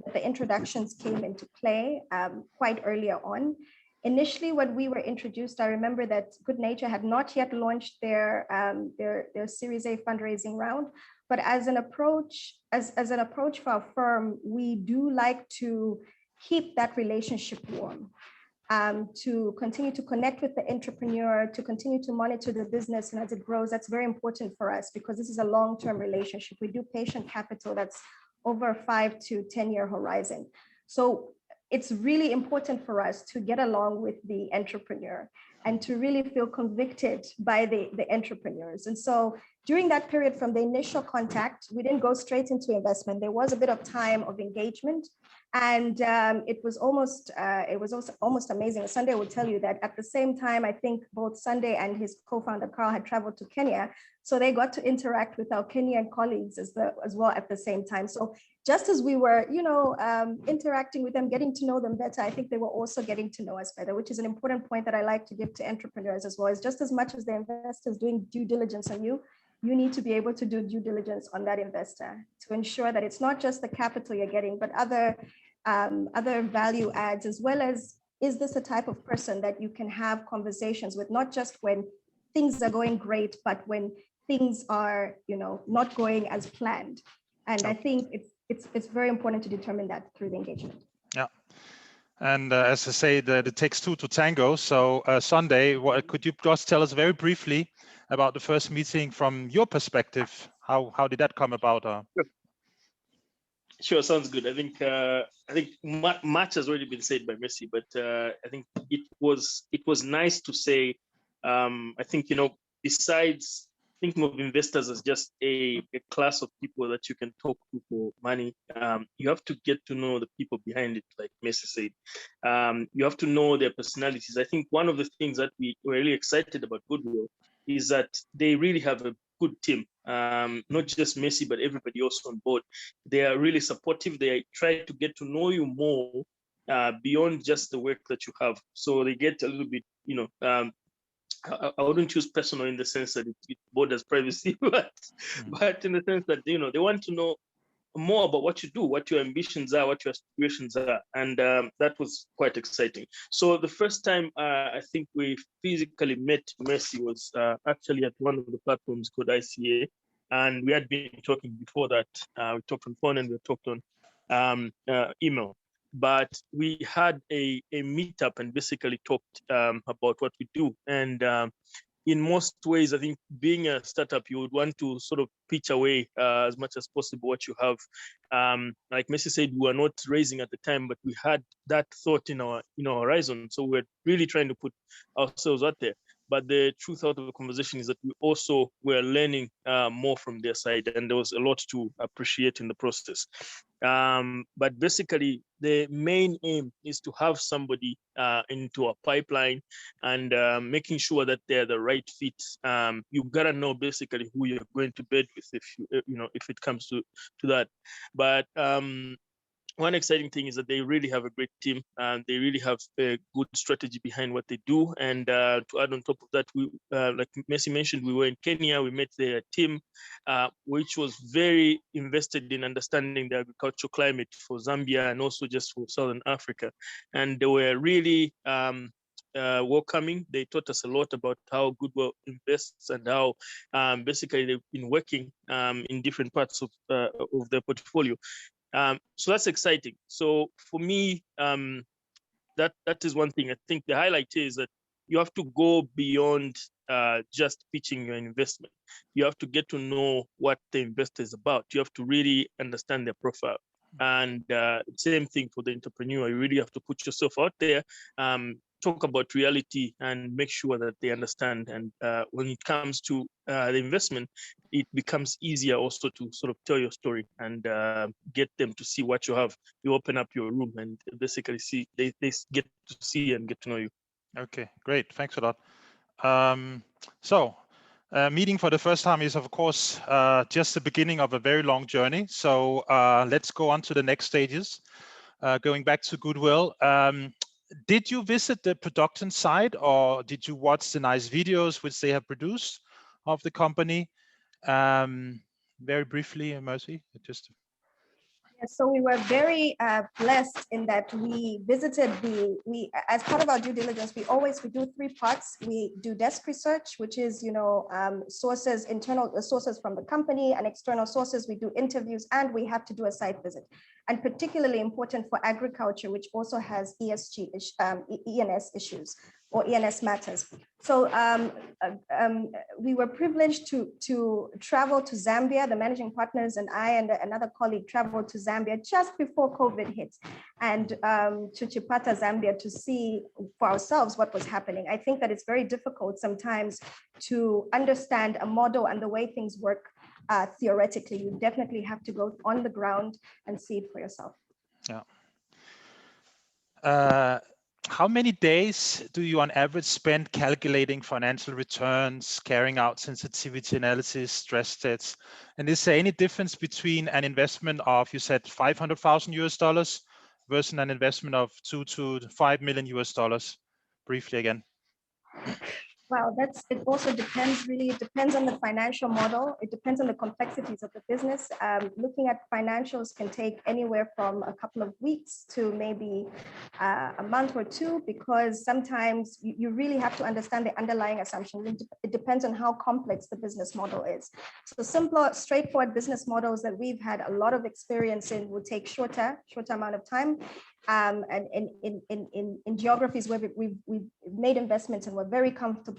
that the introductions came into play quite earlier on. Initially, when we were introduced, I remember that Good Nature had not yet launched their Series A fundraising round. But as an approach, for our firm, we do like to keep that relationship warm, to continue to connect with the entrepreneur, to continue to monitor the business, and as it grows, that's very important for us because this is a long-term relationship. We do patient capital that's over a 5 to 10-year horizon. So it's really important for us to get along with the entrepreneur and to really feel convicted by the entrepreneurs. And so during that period from the initial contact, we didn't go straight into investment. There was a bit of time of engagement And it was almost amazing. Sunday would tell you that at the same time, I think both Sunday and his co-founder Carl had traveled to Kenya, so they got to interact with our Kenyan colleagues as well at the same time. So just as we were, interacting with them, getting to know them better, I think they were also getting to know us better, which is an important point that I like to give to entrepreneurs as well. Is just as much as the investors doing due diligence on you, you need to be able to do due diligence on that investor to ensure that it's not just the capital you're getting, but other value adds, as well as, is this a type of person that you can have conversations with, not just when things are going great, but when things are, not going as planned. And I think it's very important to determine that through the engagement. Yeah. And as I say, it takes two to tango. So Sunday, could you just tell us very briefly about the first meeting from your perspective? How did that come about? Sure, sounds good. I think much has already been said by Messi, but I think it was nice to say. I think besides thinking of investors as just a class of people that you can talk to for money, you have to get to know the people behind it, like Messi said. You have to know their personalities. I think one of the things that we were really excited about Goodwell is that they really have a good team, not just Messi, but everybody else on board. They are really supportive. They try to get to know you more beyond just the work that you have. So they get a little bit, I wouldn't choose personal in the sense that it borders privacy, but in the sense that, they want to know more about what you do, what your ambitions are, what your aspirations are. And that was quite exciting. So the first time I think we physically met Messi was actually at one of the platforms called ICA. And we had been talking before that. We talked on phone and we talked on email. But we had a meetup and basically talked about what we do. And in most ways, I think being a startup, you would want to sort of pitch away as much as possible what you have. Like Messi said, we were not raising at the time, but we had that thought in our horizon. So we're really trying to put ourselves out there. But the truth out of the conversation is that we also were learning more from their side, and there was a lot to appreciate in the process. But basically, the main aim is to have somebody into a pipeline and making sure that they're the right fit. You've got to know basically who you're going to bed with if it comes to that. But one exciting thing is that they really have a great team and they really have a good strategy behind what they do. And to add on top of that, we, like Messi mentioned, we were in Kenya, we met their team, which was very invested in understanding the agricultural climate for Zambia and also just for Southern Africa. And they were really welcoming. They taught us a lot about how Goodwell invests and how basically they've been working in different parts of their portfolio. So that's exciting. So for me, that is one thing. I think the highlight is that you have to go beyond just pitching your investment. You have to get to know what the investor is about. You have to really understand their profile. And same thing for the entrepreneur. You really have to put yourself out there, talk about reality, and make sure that they understand. And when it comes to the investment, it becomes easier also to sort of tell your story and get them to see what you have. You open up your room and basically see, they get to see and get to know you. Okay, great. Thanks a lot. So meeting for the first time is, of course, just the beginning of a very long journey. So let's go on to the next stages. Going back to Goodwell, did you visit the production site or did you watch the nice videos which they have produced of the company? Very briefly, Mercy, just. Yes, so we were very blessed in that we visited as part of our due diligence, we do 3 parts. We do desk research, which is, sources, internal sources from the company and external sources. We do interviews and we have to do a site visit. And particularly important for agriculture, which also has ENS issues or ENS matters. So we were privileged to travel to Zambia. The managing partners and I and another colleague traveled to Zambia just before COVID hit, and to Chipata, Zambia, to see for ourselves what was happening. I think that it's very difficult sometimes to understand a model and the way things work theoretically. You definitely have to go on the ground and see it for yourself. Yeah. how many days do you on average spend calculating financial returns, carrying out sensitivity analysis, stress tests? And is there any difference between an investment of, you said, $500,000 versus an investment of $2 to $5 million? Briefly again. Well, it also depends, really, it depends on the financial model. It depends on the complexities of the business. Looking at financials can take anywhere from a couple of weeks to maybe a month or two, because sometimes you really have to understand the underlying assumptions. It depends on how complex the business model is. So simpler, straightforward business models that we've had a lot of experience in would take shorter amount of time. And in geographies where we've made investments and we're very comfortable.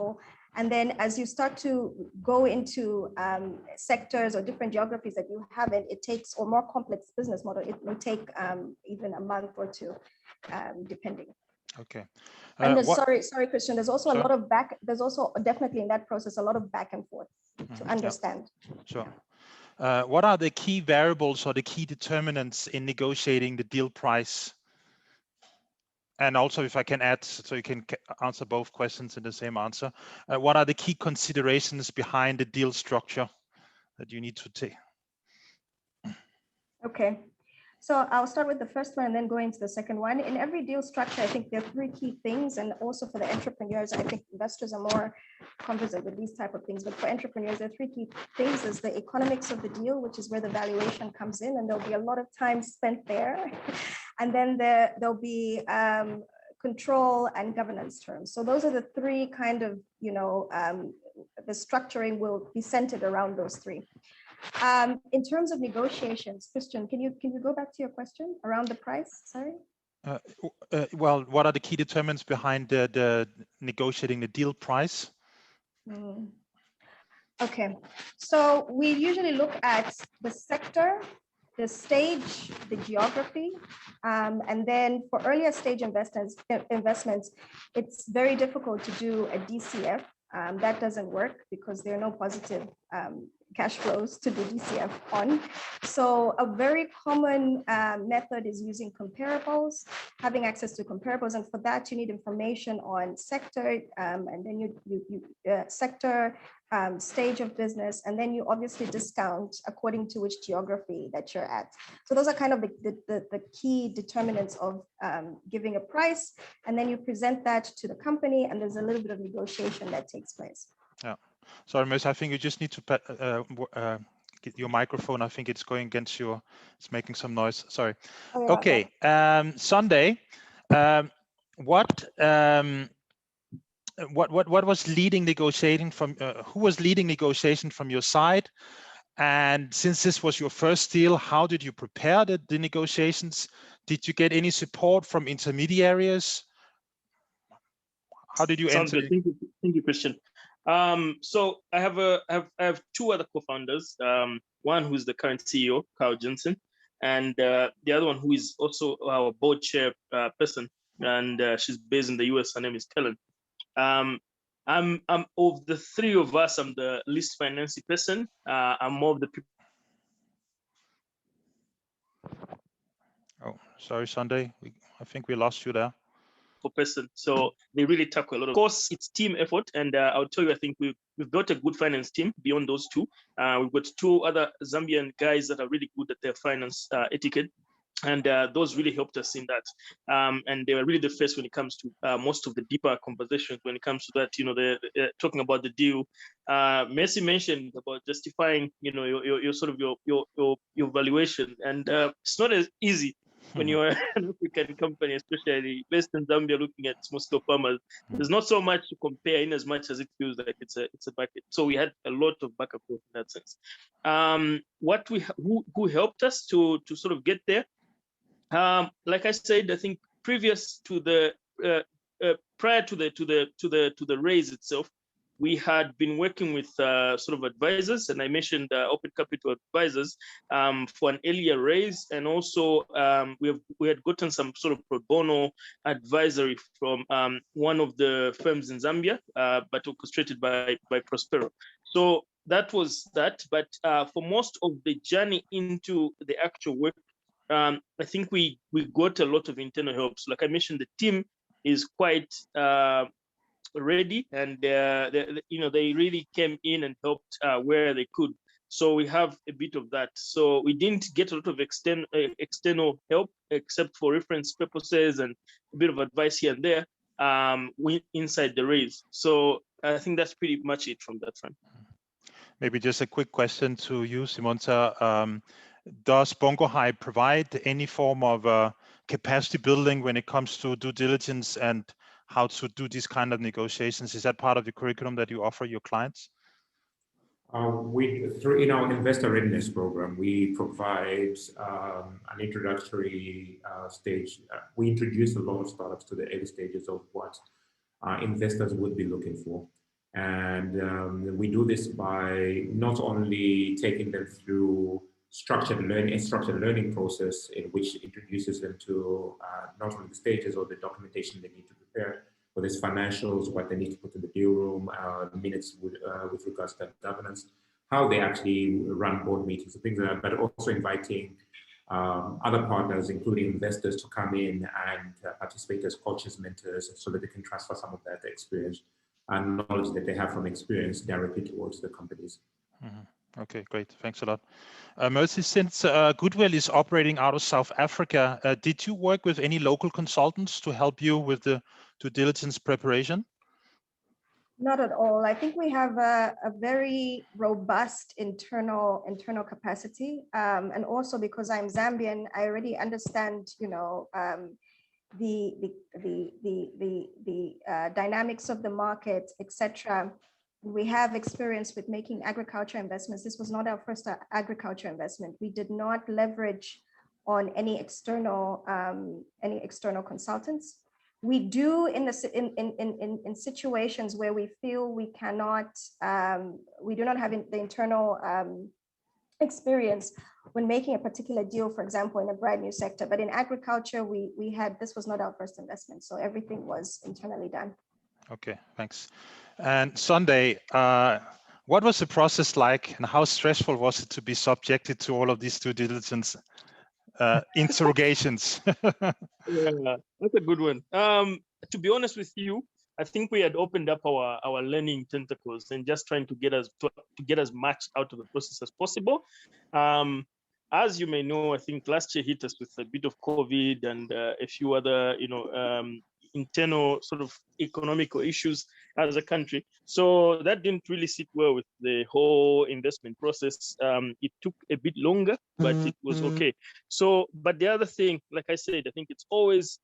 And then as you start to go into sectors or different geographies that you haven't, it takes, or more complex business model, it may take even a month or two, depending. Okay. And sorry, Christian, there's also a lot of there's also definitely in that process, a lot of back and forth to understand. Yeah. Sure. What are the key variables or the key determinants in negotiating the deal price? And also, if I can add, so you can answer both questions in the same answer. What are the key considerations behind the deal structure that you need to take? Okay, so I'll start with the first one and then go into the second one. In every deal structure, I think there are three key things, and also for the entrepreneurs, I think investors are more conversant with these type of things, but for entrepreneurs, there are three key things. Is the economics of the deal, which is where the valuation comes in, and there'll be a lot of time spent there. And then there'll be control and governance terms. So those are the three kind of, the structuring will be centered around those three. In terms of negotiations, Christian, can you go back to your question around the price? Sorry. Well, what are the key determinants behind the negotiating the deal price? Okay, so we usually look at the sector, the stage, the geography, and then for earlier stage investments, it's very difficult to do a DCF. That doesn't work because there are no positive cash flows to do DCF on. So a very common method is using comparables, having access to comparables, and for that you need information on sector, and then you sector, stage of business, and then you obviously discount according to which geography that you're at. So those are kind of the key determinants of giving a price, and then you present that to the company, and there's a little bit of negotiation that takes place. Yeah. Sorry, Miss, I think you just need to get your microphone. I think it's going against your, it's making some noise. Sorry. Okay, Sunday, what was leading negotiating from, who was leading negotiation from your side? And since this was your first deal, how did you prepare the negotiations? Did you get any support from intermediaries? How did you enter? Thank you, Christian. So I have two other co-founders. One who is the current CEO, Carl Jensen, and the other one who is also our board chair person, and she's based in the US. Her name is Kellen. I'm of the three of us, I'm the least financing person. I'm more of the people. Oh, sorry, Sunday. I think we lost you there. Person, so they really tackle a lot. Of course, it's team effort, and I'll tell you, I think we've got a good finance team beyond those two. We've got two other Zambian guys that are really good at their finance etiquette, and those really helped us in that. And they were really the first when it comes to most of the deeper conversations when it comes to that. They're talking about the deal. Messi mentioned about justifying, your sort of your valuation, and it's not as easy. When you're an African company, especially based in Zambia, looking at small-scale farmers, there's not so much to compare in as much as it feels like it's a bucket. So we had a lot of back and forth in that sense. Who helped us to sort of get there? Like I said, I think previous to the prior to the raise itself, we had been working with sort of advisors, and I mentioned open capital advisors for an earlier raise, and also we had gotten some sort of pro bono advisory from one of the firms in Zambia, but orchestrated by Prospero. So that was that. But for most of the journey into the actual work I think we got a lot of internal help. So like I mentioned, the team is quite ready, and they really came in and helped where they could. So we have a bit of that. So we didn't get a lot of external help, except for reference purposes and a bit of advice here and there inside the raise. So I think that's pretty much it from that front. Maybe just a quick question to you, Simonta. Does BongoHive provide any form of capacity building when it comes to due diligence and how to do these kind of negotiations? Is that part of the curriculum that you offer your clients? In our investor readiness program, we provide an introductory stage. We introduce a lot of startups to the early stages of what investors would be looking for. And we do this by not only taking them through a structured learning process in which introduces them to not only the stages or the documentation they need to prepare, but there's financials, what they need to put in the deal room, minutes with regards to governance, how they actually run board meetings and things like that, but also inviting other partners, including investors, to come in and participate as coaches, mentors, so that they can transfer some of that experience and knowledge that they have from experience directly towards the companies. Mm-hmm. Okay, great. Thanks a lot. Mercy, since Goodwell is operating out of South Africa, did you work with any local consultants to help you with the due diligence preparation? Not at all. I think we have a very robust internal capacity, and also because I'm Zambian, I already understand, the dynamics of the market, etc. We have experience with making agriculture investments. This was not our first agriculture investment. We did not leverage on any external consultants. We do in situations where we feel we cannot, we do not have the internal experience when making a particular deal, for example, in a brand new sector. But in agriculture, this was not our first investment, so everything was internally done. Okay, thanks. And Sunday, what was the process like, and how stressful was it to be subjected to all of these due diligence interrogations? Yeah, that's a good one. To be honest with you, I think we had opened up our learning tentacles and just trying to get as much out of the process as possible. As you may know, I think last year hit us with a bit of COVID and a few other, internal sort of economical issues as a country. So that didn't really sit well with the whole investment process. It took a bit longer, but it was okay. So, but the other thing, like I said, I think it's always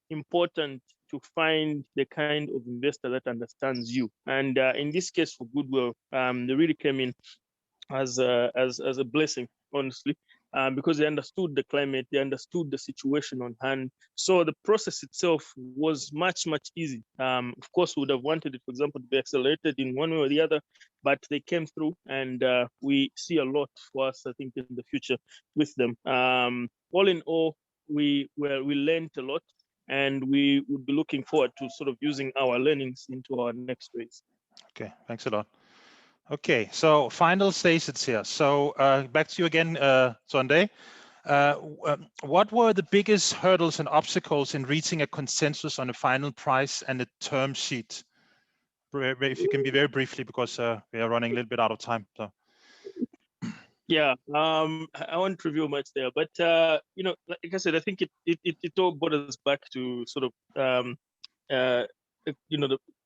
important to find the kind of investor that understands you. And in this case for Goodwell, they really came in as a blessing, honestly, because they understood the climate, they understood the situation on hand. So the process itself was much easy. Of course, we would have wanted it, for example, to be accelerated in one way or the other, but they came through, and we see a lot for us, I think, in the future with them. All in all, we learned a lot, and we would be looking forward to sort of using our learnings into our next race. Okay, thanks a lot. Okay, so final stages here. So back to you again, Sunday. What were the biggest hurdles and obstacles in reaching a consensus on a final price and a term sheet? If you can be very briefly, because we are running a little bit out of time. So. Yeah, I won't review much there, but like I said, I think it all borders back to sort of the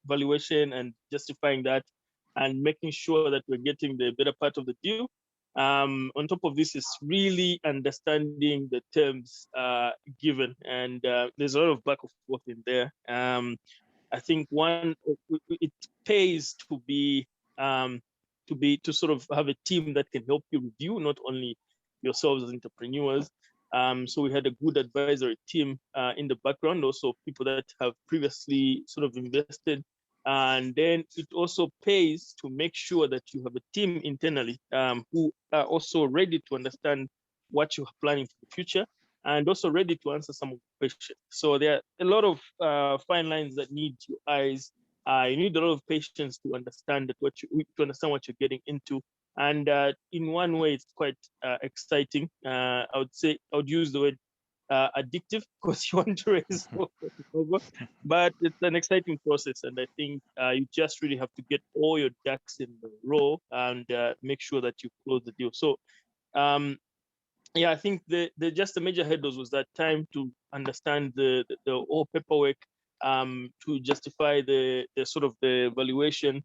valuation and justifying that, and making sure that we're getting the better part of the deal. On top of this is really understanding the terms given, and there's a lot of back and forth in there. I think it pays to sort of have a team that can help you review, not only yourselves as entrepreneurs. So we had a good advisory team in the background, also people that have previously sort of invested. And then it also pays to make sure that you have a team internally who are also ready to understand what you're planning for the future, and also ready to answer some of the questions. So there are a lot of fine lines that need your eyes. You need a lot of patience to understand what you're getting into, And in one way, it's quite exciting. I would use the word addictive, because you want to raise over, but it's an exciting process. And I think you just really have to get all your ducks in the row and make sure that you close the deal. So yeah, I think the major hurdles was that time to understand the whole paperwork, to justify the sort of the valuation,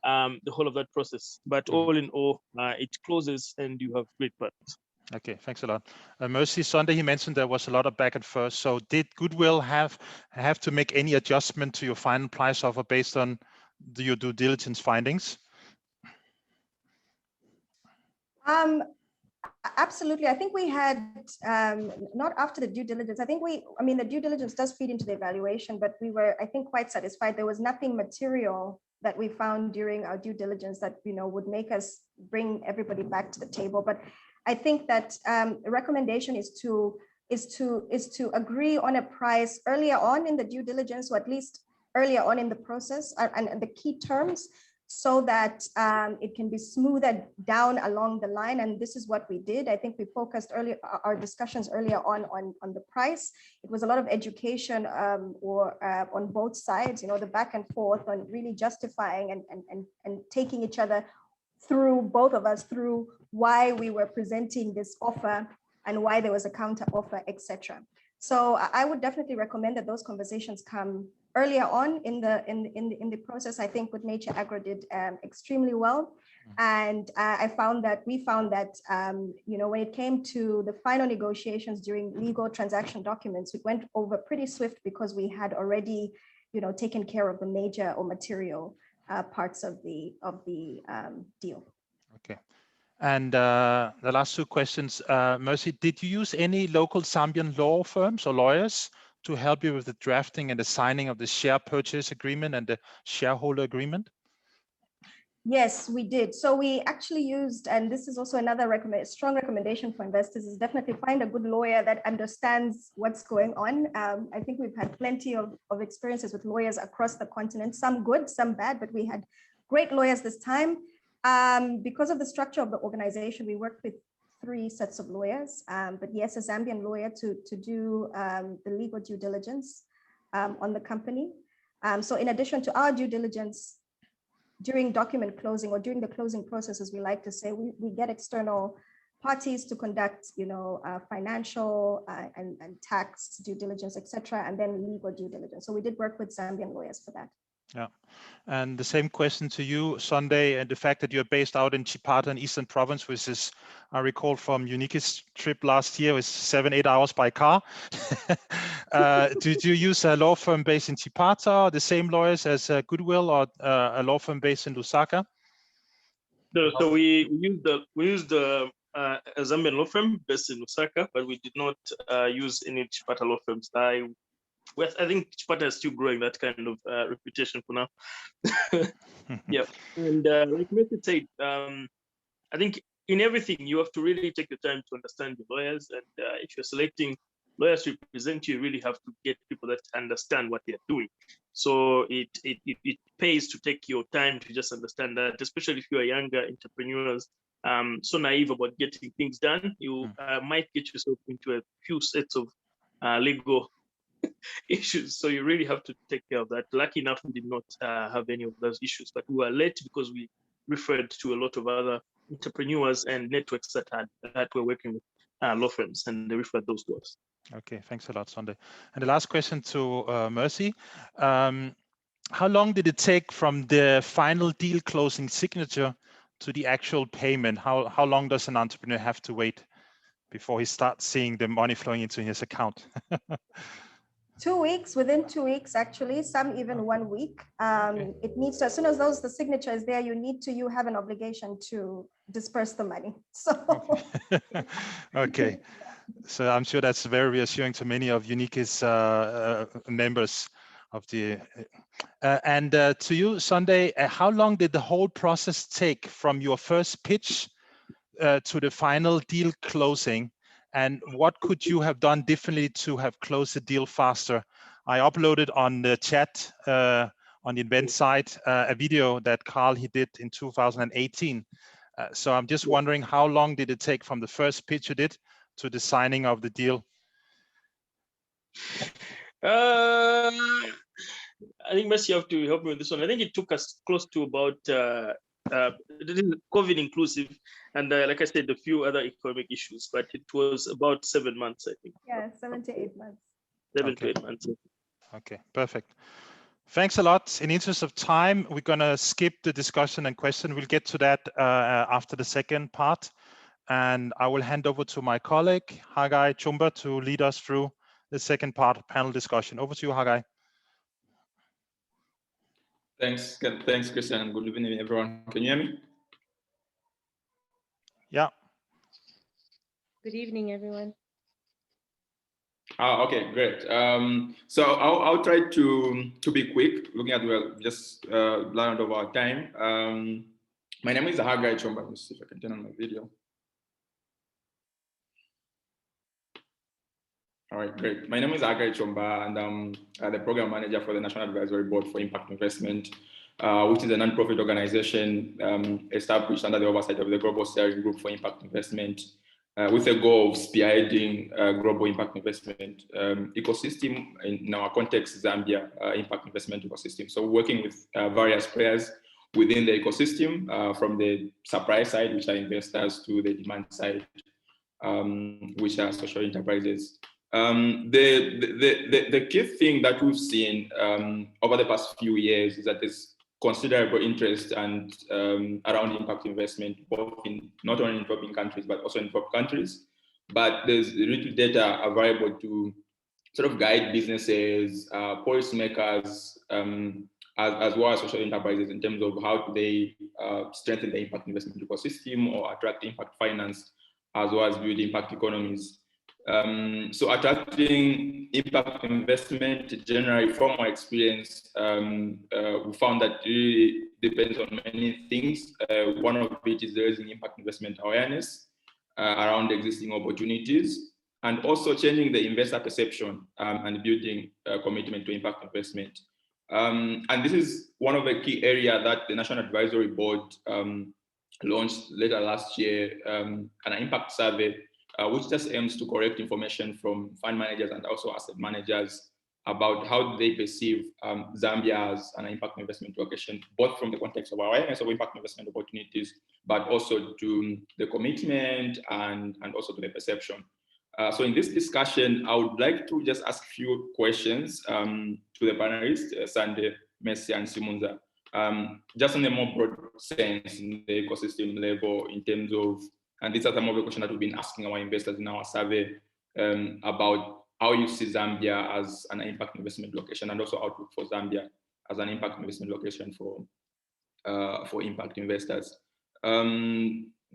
the whole of that process. But all in all, it closes and you have great partners. Okay, thanks a lot. Mercy, Sunday, he mentioned there was a lot of back and forth. So did Goodwell have to make any adjustment to your final price offer based on your due diligence findings? Absolutely. I think we had, not after the due diligence, I mean, the due diligence does feed into the evaluation, but we were, I think, quite satisfied. There was nothing material that we found during our due diligence that, would make us bring everybody back to the table. But I think that the recommendation is to agree on a price earlier on in the due diligence, or at least earlier on in the process, and the key terms, so that it can be smoothed down along the line. And this is what we did. I think we focused our discussions earlier on the price. It was a lot of education on both sides, the back and forth on really justifying and taking each other through, both of us, through why we were presenting this offer and why there was a counter offer, etc. So I would definitely recommend that those conversations come earlier on in the process. I think what Nature Agro did extremely well, and we found that when it came to the final negotiations during legal transaction documents, it went over pretty swift because we had already taken care of the major or material parts of the deal. Okay. And the last two questions, Mercy, did you use any local Zambian law firms or lawyers to help you with the drafting and the signing of the share purchase agreement and the shareholder agreement? Yes, we did. So we actually used, and this is also another strong recommendation for investors, is definitely find a good lawyer that understands what's going on. I think we've had plenty of experiences with lawyers across the continent, some good, some bad, but we had great lawyers this time. Because of the structure of the organization, we worked with 3 sets of lawyers, but yes, a Zambian lawyer to do the legal due diligence on the company. So in addition to our due diligence, during document closing or during the closing process, as we like to say, we get external parties to conduct, financial and tax due diligence, etc., and then legal due diligence. So we did work with Zambian lawyers for that. Yeah, and the same question to you, Sunday, and the fact that you're based out in Chipata in Eastern Province, which is, I recall from Unique's trip last year, was 7-8 hours by car. Did you use a law firm based in Chipata, the same lawyers as Goodwell, or a law firm based in Lusaka? So we used a Zambian law firm based in Lusaka, but we did not use any Chipata law firms. I think Chipata is still growing that kind of reputation for now. Yeah, and like Messi said, I think in everything you have to really take the time to understand the lawyers, and if you're selecting lawyers to represent you, really have to get people that understand what they're doing. So it pays to take your time to just understand that, especially if you are younger entrepreneurs, so naive about getting things done, you might get yourself into a few sets of legal issues. So you really have to take care of that. Lucky enough, we did not have any of those issues, but we were late because we referred to a lot of other entrepreneurs and networks that were working with law firms, and they referred those to us. Okay, thanks a lot, Sunday. And the last question to Mercy. How long did it take from the final deal closing signature to the actual payment? How long does an entrepreneur have to wait before he starts seeing the money flowing into his account? 2 weeks, within 2 weeks, actually, some even 1 week. It needs to, as soon as the signature is there, you have an obligation to disperse the money. So okay. So I'm sure that's very reassuring to many of Unique's members of the. And to you, Sunday, how long did the whole process take from your first pitch to the final deal closing? And what could you have done differently to have closed the deal faster? I uploaded on the chat on the event site a video that Carl he did in 2018 So I'm just wondering, how long did it take from the first pitch you did to the signing of the deal? I think Messi, you have to help me with this one. I think it took us close to about COVID inclusive, and like I said, a few other economic issues, but it was about 7 months, I think. Yeah, 7 to 8 months. 7 to 8 months. Okay, perfect. Thanks a lot. In interest of time, we're gonna skip the discussion and question. We'll get to that after the second part. And I will hand over to my colleague, Hagai Chumba, to lead us through the second part of panel discussion. Over to you, Hagai. Thanks, Christian, and good evening, everyone. Can you hear me? Yeah. Good evening, everyone. Okay, great. So I'll try to be quick, looking at just land of our time. My name is Hagai Chumba. Let's see if I can turn on my video. All right, great. My name is Agro Chomba, and I'm the program manager for the National Advisory Board for Impact Investment, which is a non-profit organization established under the oversight of the Global Steering Group for Impact Investment, with a goal of spearheading global impact investment ecosystem, in our context, Zambia impact investment ecosystem. So working with various players within the ecosystem, from the supply side, which are investors, to the demand side, which are social enterprises. The key thing that we've seen over the past few years is that there's considerable interest and around impact investment, both in not only in developing countries but also in developed countries. But there's little data available to sort of guide businesses, policymakers, as well as social enterprises in terms of how do they strengthen the impact investment ecosystem or attract impact finance, as well as build impact economies. So attracting impact investment, generally from our experience, we found that it really depends on many things. One of which is raising impact investment awareness around existing opportunities, and also changing the investor perception and building a commitment to impact investment. And this is one of the key areas that the National Advisory Board launched later last year, an impact survey, which just aims to collect information from fund managers and also asset managers about how they perceive Zambia as an impact investment location, both from the context of awareness of impact investment opportunities, but also to the commitment and also to the perception. So in this discussion, I would like to just ask a few questions to the panelists, Sande, Messi, and Simunza, just in a more broad sense, in the ecosystem level, in terms of, and these are some of the questions that we've been asking our investors in our survey, about how you see Zambia as an impact investment location, and also outlook for Zambia as an impact investment location for impact investors.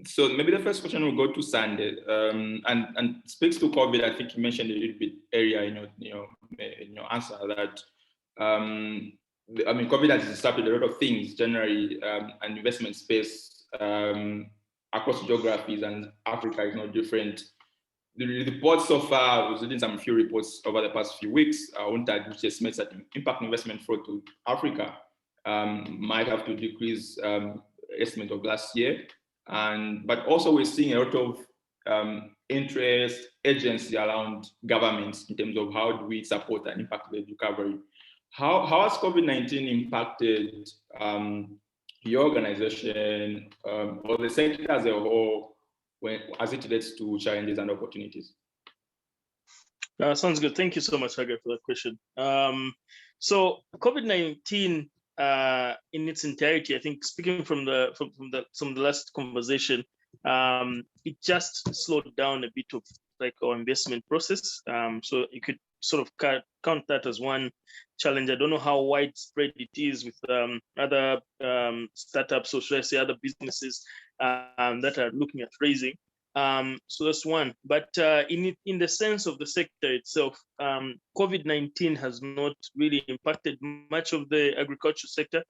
So maybe the first question will go to Sande, and speaks to COVID. I think you mentioned a little bit earlier in your answer that I mean, COVID has disrupted a lot of things generally, and investment space across geographies, and Africa is no different. The reports so far, I was reading some few reports over the past few weeks, UNTAD, which estimates that impact investment flow to Africa might have to decrease estimate of last year. But also we're seeing a lot of interest, agency around governments in terms of how do we support an impact-led recovery. How has COVID-19 impacted your organization or the sector as a whole as it relates to challenges and opportunities? Sounds good. Thank you so much, Hagar, for that question. So COVID-19 in its entirety, I think, speaking from the last conversation, it just slowed down a bit of like our investment process. So you could sort of count that as one challenge. I don't know how widespread it is with other startups, or should I say other businesses that are looking at raising. So that's one. But in the sense of the sector itself, COVID-19 has not really impacted much of the agriculture sector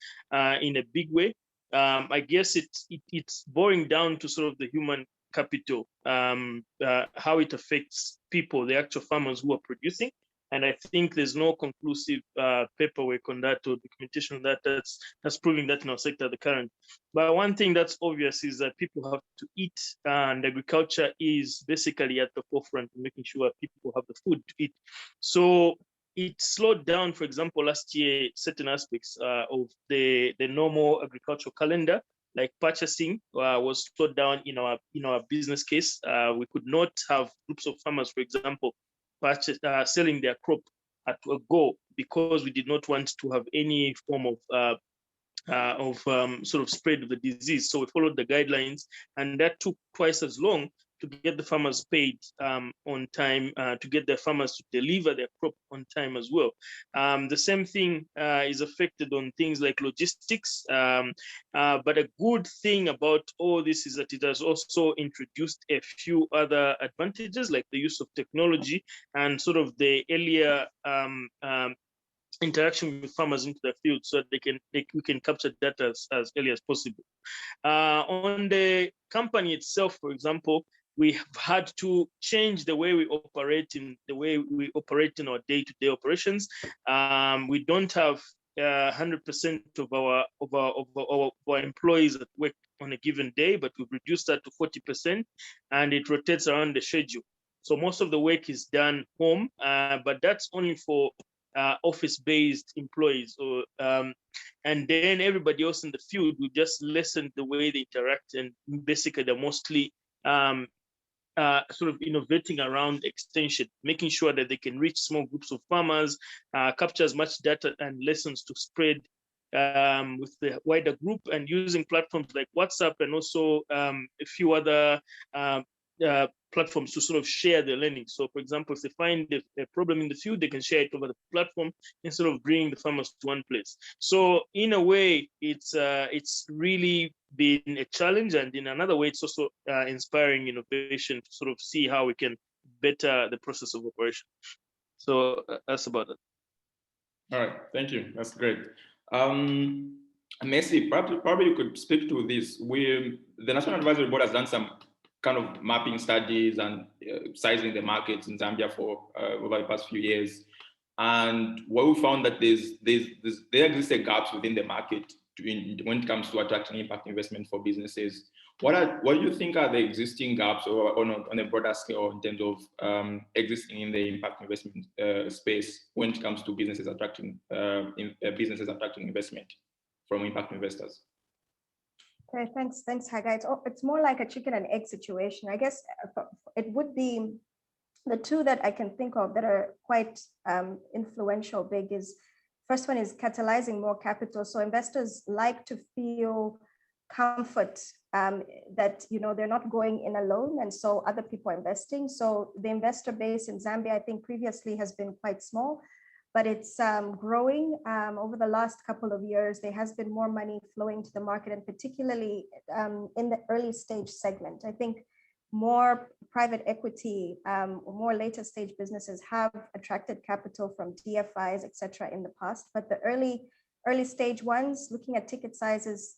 in a big way. I guess it's boiling down to sort of the human capital, how it affects people, the actual farmers who are producing. And I think there's no conclusive paperwork on that or documentation on that that's proving that in our sector the current. But one thing that's obvious is that people have to eat, and agriculture is basically at the forefront of making sure people have the food to eat. So it slowed down, for example, last year, certain aspects of the normal agricultural calendar, like purchasing was slowed down in our business case. We could not have groups of farmers, for example, selling their crop at a go because we did not want to have any form of sort of spread of the disease. So we followed the guidelines, and that took twice as long to get the farmers paid on time, to get the farmers to deliver their crop on time as well. The same thing is affected on things like logistics. But a good thing about all this is that it has also introduced a few other advantages, like the use of technology and sort of the earlier interaction with farmers into the field, so that we can capture data as early as possible. On the company itself, for example, we have had to change the way we operate in our day-to-day operations. We don't have 100% of our employees that work on a given day, but we've reduced that to 40%, and it rotates around the schedule. So most of the work is done home, but that's only for office-based employees, and then everybody else in the field, we just lessened the way they interact, and basically they're mostly sort of innovating around extension, making sure that they can reach small groups of farmers, capture as much data and lessons to spread with the wider group, and using platforms like WhatsApp and also a few other platforms to sort of share their learning. So for example, if they find a problem in the field, they can share it over the platform instead of bringing the farmers to one place. So in a way, it's really been a challenge, and in another way, it's also inspiring innovation to sort of see how we can better the process of operation. So that's about it. All right, thank you. That's great. Messi, probably you could speak to this. The National Advisory Board has done some kind of mapping studies and sizing the markets in Zambia for over the past few years. And what we found that there existed gaps within the market when it comes to attracting impact investment for businesses. What do you think are the existing gaps, or on a broader scale, in terms of existing in the impact investment space when it comes to businesses attracting investment from impact investors? Okay, thanks, Haggai. It's more like a chicken and egg situation. I guess it would be the two that I can think of that are quite influential, big is, first one is catalyzing more capital. So investors like to feel comfort that they're not going in alone, and so other people are investing. So the investor base in Zambia, I think previously has been quite small, but it's growing. Over the last couple of years, there has been more money flowing to the market, and particularly in the early stage segment. I think more private equity or more later stage businesses have attracted capital from DFIs, et cetera, in the past. But the early stage ones, looking at ticket sizes,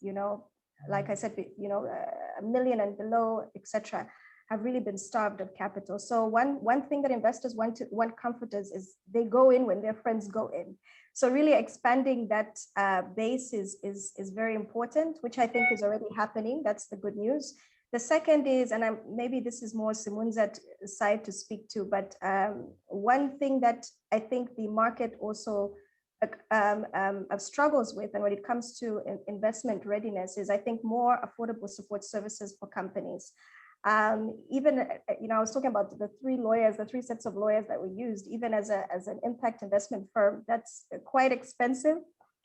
like I said, $1 million and below, et cetera, have really been starved of capital. So one thing that investors want comforters is they go in when their friends go in. So really expanding that base is very important, which I think is already happening. That's the good news. The second is, and maybe this is more Simunza's side to speak to, but one thing that I think the market also struggles with, and when it comes to investment readiness, is I think more affordable support services for companies. Even, I was talking about the three sets of lawyers that we used, even as an impact investment firm, that's quite expensive.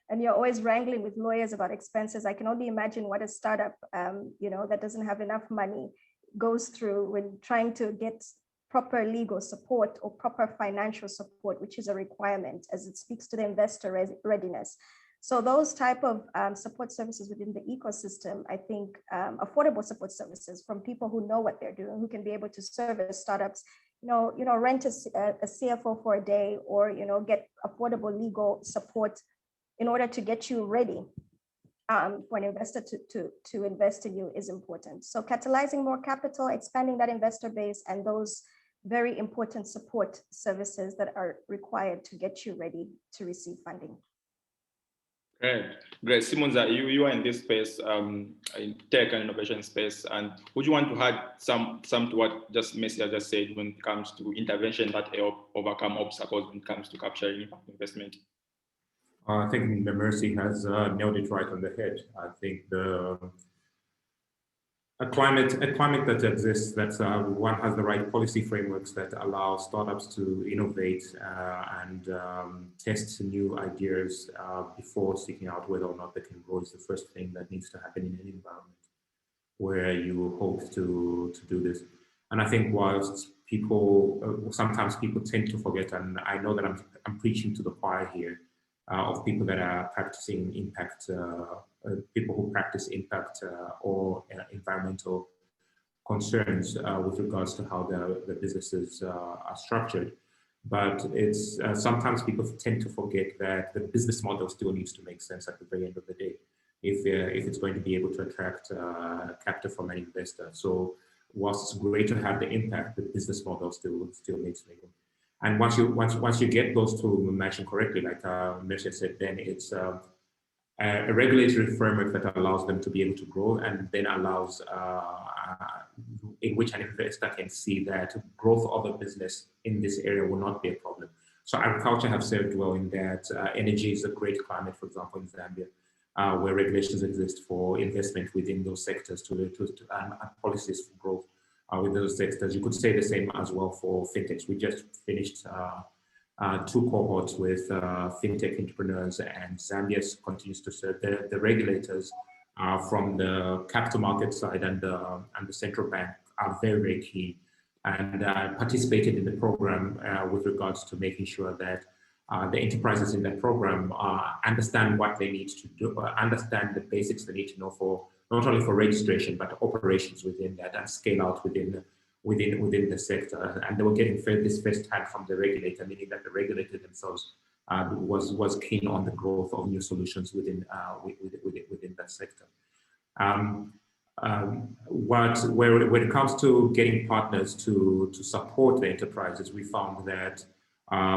And you're always wrangling with lawyers about expenses. I can only imagine what a startup, that doesn't have enough money goes through when trying to get proper legal support or proper financial support, which is a requirement as it speaks to the investor readiness. So those type of support services within the ecosystem, I think affordable support services from people who know what they're doing, who can be able to service startups, rent a CFO for a day, or, get affordable legal support in order to get you ready for an investor to invest in you is important. So catalyzing more capital, expanding that investor base, and those very important support services that are required to get you ready to receive funding. Great. Simonza, you are in this space, in tech and innovation space, and would you want to add some to what Messia just said when it comes to intervention that help overcome obstacles when it comes to capturing impact investment? I think Mercy has nailed it right on the head. I think a climate that exists, that one has the right policy frameworks that allow startups to innovate and test new ideas before seeking out whether or not they can grow is the first thing that needs to happen in any environment where you hope to do this. And I think whilst people, sometimes people tend to forget, and I know that I'm preaching to the choir here, of people that are practicing impact, people who practice impact or environmental concerns with regards to how the businesses are structured. But it's sometimes people tend to forget that the business model still needs to make sense at the very end of the day, if it's going to be able to attract capital from an investor. So whilst it's great to have the impact, the business model still needs to make it. And once you get those two matching correctly, like Mercia said, then it's a regulatory framework that allows them to be able to grow, and then allows in which an investor can see that growth of a business in this area will not be a problem. So agriculture have served well in that. Energy is a great climate, for example, in Zambia, where regulations exist for investment within those sectors and policies for growth. With those sectors. You could say the same as well for fintechs. We just finished 2 cohorts with fintech entrepreneurs, and Zambia continues to serve the regulators from the capital market side and the central bank are very, very keen, and participated in the program with regards to making sure that the enterprises in that program understand what they need to do, understand the basics they need to know for not only for registration, but operations within that and scale out within the sector. And they were getting this first hand from the regulator, meaning that the regulator themselves was keen on the growth of new solutions within that sector. When it comes to getting partners to support the enterprises, we found that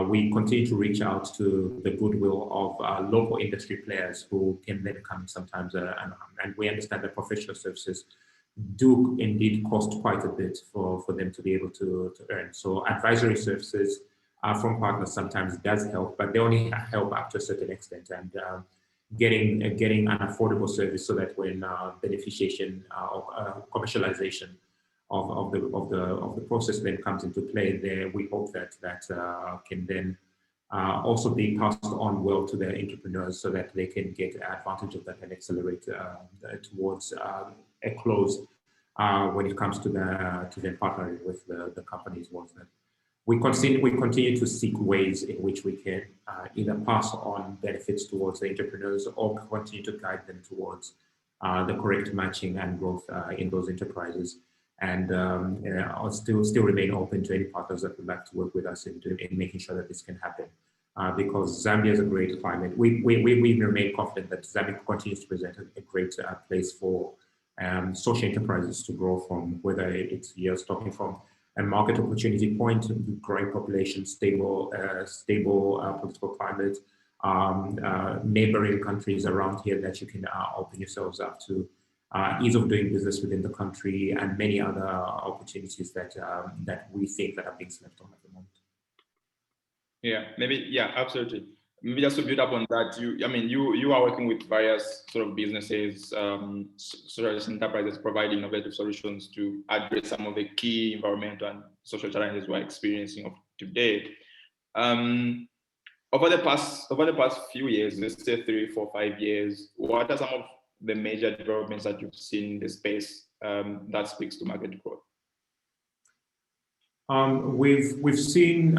we continue to reach out to the goodwill of local industry players who can then come sometimes, and we understand that professional services do indeed cost quite a bit for them to be able to earn. So advisory services from partners sometimes does help, but they only help up to a certain extent, and getting an affordable service so that when beneficiation or commercialization of the process then comes into play, there we hope that can then also be passed on well to the entrepreneurs so that they can get advantage of that and accelerate towards a close when it comes to them partnering with the companies. Was that we continue to seek ways in which we can either pass on benefits towards the entrepreneurs or continue to guide them towards the correct matching and growth in those enterprises. And I'll still remain open to any partners that would like to work with us in making sure that this can happen. Because Zambia is a great climate. We remain confident that Zambia continues to present a great place for social enterprises to grow from, whether it's you're talking from a market opportunity point, growing population, stable political climate, neighboring countries around here that you can open yourselves up to, ease of doing business within the country, and many other opportunities that we think that are being slept on at the moment. Yeah, absolutely. Maybe just to build up on that, you are working with various sort of businesses, social enterprises, providing innovative solutions to address some of the key environmental and social challenges we're experiencing today. Over the past few years, let's say 3, 4, 5 years, what are some of the major developments that you've seen in the space that speaks to market growth? We've seen,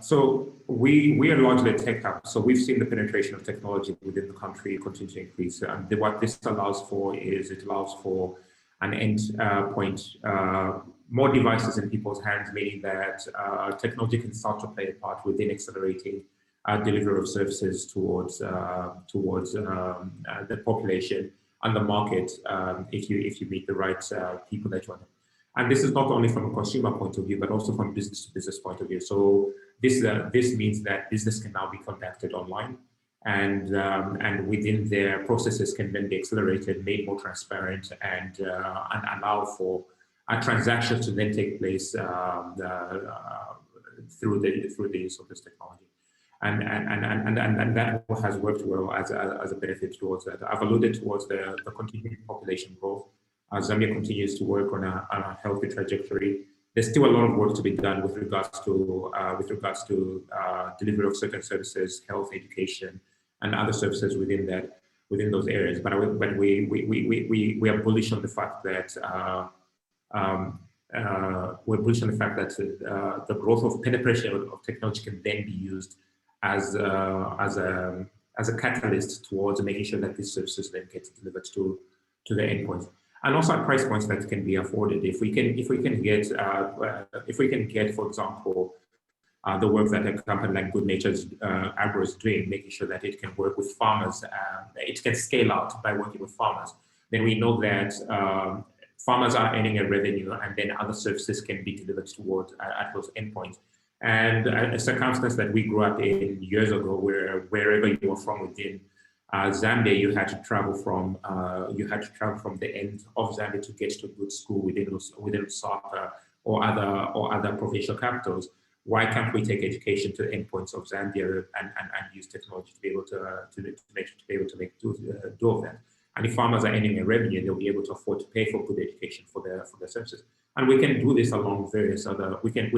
so we are largely a tech hub, so we've seen the penetration of technology within the country continue to increase. And what this allows for is it allows for an end point, more devices in people's hands, meaning that technology can start to play a part within accelerating delivery of services towards the population and the market if you meet the right people that you want. And this is not only from a consumer point of view, but also from business to business point of view. So this means that business can now be conducted online, and within their processes can then be accelerated, made more transparent, and allow for transactions to then take place through the use of this technology. And that has worked well as a benefit towards that. I've alluded towards the continuing population growth. Zambia continues to work on a healthy trajectory. There's still a lot of work to be done with regards to delivery of certain services, health, education, and other services within those areas. But we are bullish on the fact that the growth of penetration of technology can then be used as a catalyst towards making sure that these services then get delivered to the endpoint, and also at price points that can be afforded. If we can get, for example, the work that a company like Good Nature's Agro is doing, making sure that it can work with farmers, it can scale out by working with farmers, then we know that farmers are earning a revenue, and then other services can be delivered towards at those endpoints. And a circumstance that we grew up in years ago, where wherever you were from within Zambia, you had to travel from the end of Zambia to get to a good school within Lusaka or other provincial capitals. Why can't we take education to the endpoints of Zambia and use technology to be able to make do of that? And if farmers are earning a revenue, they'll be able to afford to pay for good education for their services. And we can do this along various other. We can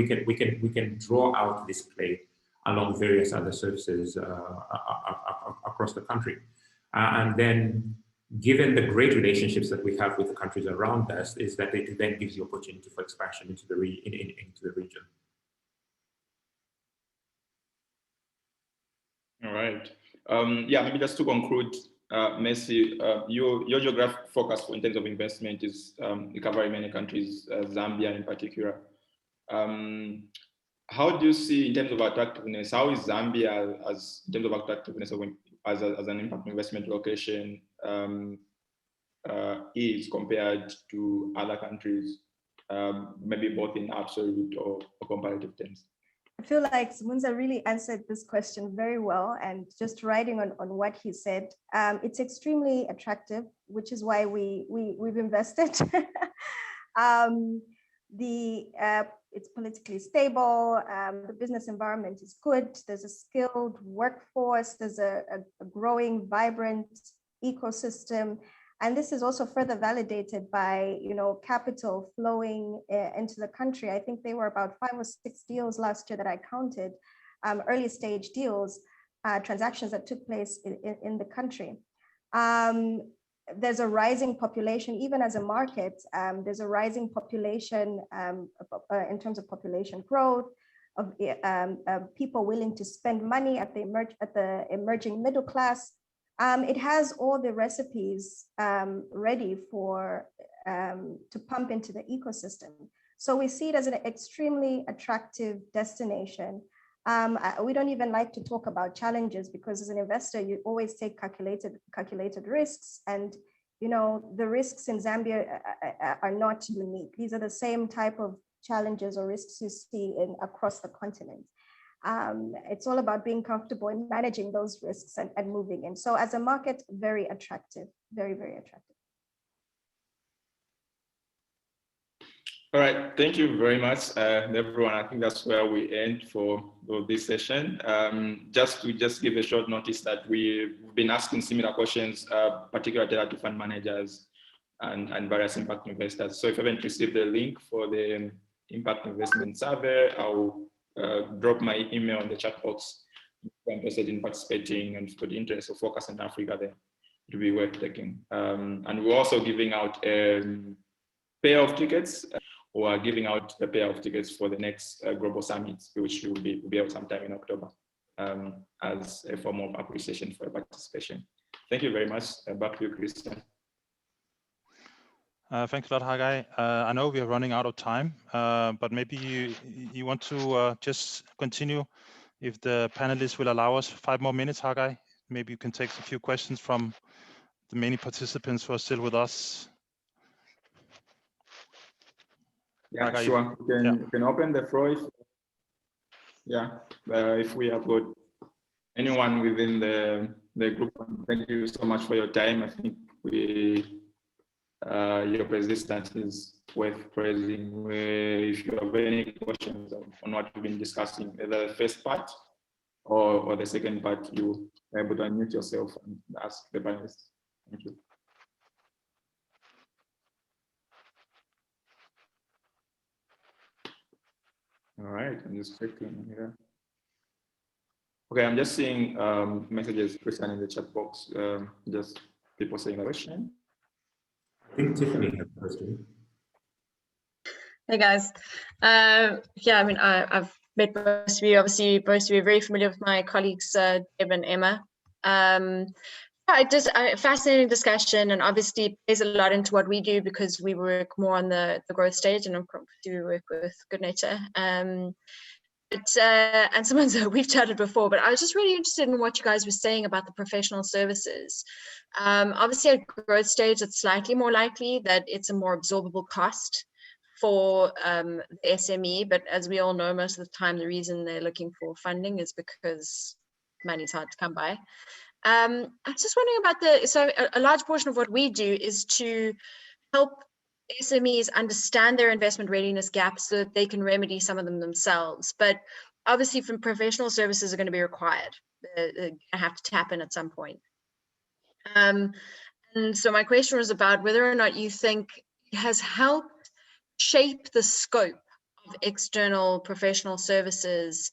draw out this play along various other services across the country. And then, given the great relationships that we have with the countries around us, is that it then gives you opportunity for expansion into the region. All right. Yeah, maybe just to conclude, Messi, your geographic focus in terms of investment is covering many countries, Zambia in particular. How do you see in terms of attractiveness? How is Zambia in terms of attractiveness as an impact investment location is compared to other countries, maybe both in absolute or comparative terms? I feel like Simunza really answered this question very well, and just riding on what he said, it's extremely attractive, which is why we've invested. It's politically stable, the business environment is good, there's a skilled workforce, there's a growing, vibrant ecosystem. And this is also further validated by, capital flowing into the country. I think there were about 5 or 6 deals last year that I counted, early stage deals, transactions that took place in the country. There's a rising population, even as a market, there's a rising population in terms of population growth, of people willing to spend money at the emerging middle class. It has all the recipes ready for to pump into the ecosystem. So we see it as an extremely attractive destination. We don't even like to talk about challenges, because as an investor, you always take calculated risks, and the risks in Zambia are not unique. These are the same type of challenges or risks you see across the continent. It's all about being comfortable in managing those risks and moving in. So as a market, very attractive, very, very attractive. All right, thank you very much, everyone. I think that's where we end for this session. Just to give a short notice that we've been asking similar questions, particularly to fund managers and various impact investors. So if you haven't received the link for the impact investment survey, I'll drop my email in the chat box if you're interested in participating and for the interest of Focus on Africa there. It will be worth taking. And we're also giving out a pair of tickets. We are giving out a pair of tickets for the next Global Summit, which will be held sometime in October, as a form of appreciation for your participation. Thank you very much. Back to you, Christian. Thanks a lot, Haggai. I know we are running out of time, but maybe you want to just continue, if the panelists will allow us 5 more minutes, Haggai. Maybe you can take a few questions from the many participants who are still with us. Yeah, sure. You can open the floor. If we have got anyone within the group, thank you so much for your time. I think your persistence is worth praising. If you have any questions on what we've been discussing, either the first part or the second part, you are able to unmute yourself and ask the panelists. Thank you. All right, I'm just checking here. Okay, I'm just seeing messages, Christian, in the chat box. Just people saying a question. I think Tiffany has a question. Hey guys. Yeah, I mean, I've met most of you. Obviously, most of you are very familiar with my colleagues, Deb and Emma. Fascinating discussion, and obviously it plays a lot into what we do because we work more on the growth stage, and of course we work with Good Nature. And sometimes we've chatted before, but I was just really interested in what you guys were saying about the professional services. Obviously at growth stage, it's slightly more likely that it's a more absorbable cost for the SME, but as we all know, most of the time the reason they're looking for funding is because money's hard to come by. I'm just wondering about a large portion of what we do is to help SMEs understand their investment readiness gaps so that they can remedy some of them themselves. But obviously, from professional services are going to be required. They're going to have to tap in at some point. And so my question was about whether or not you think it has helped shape the scope of external professional services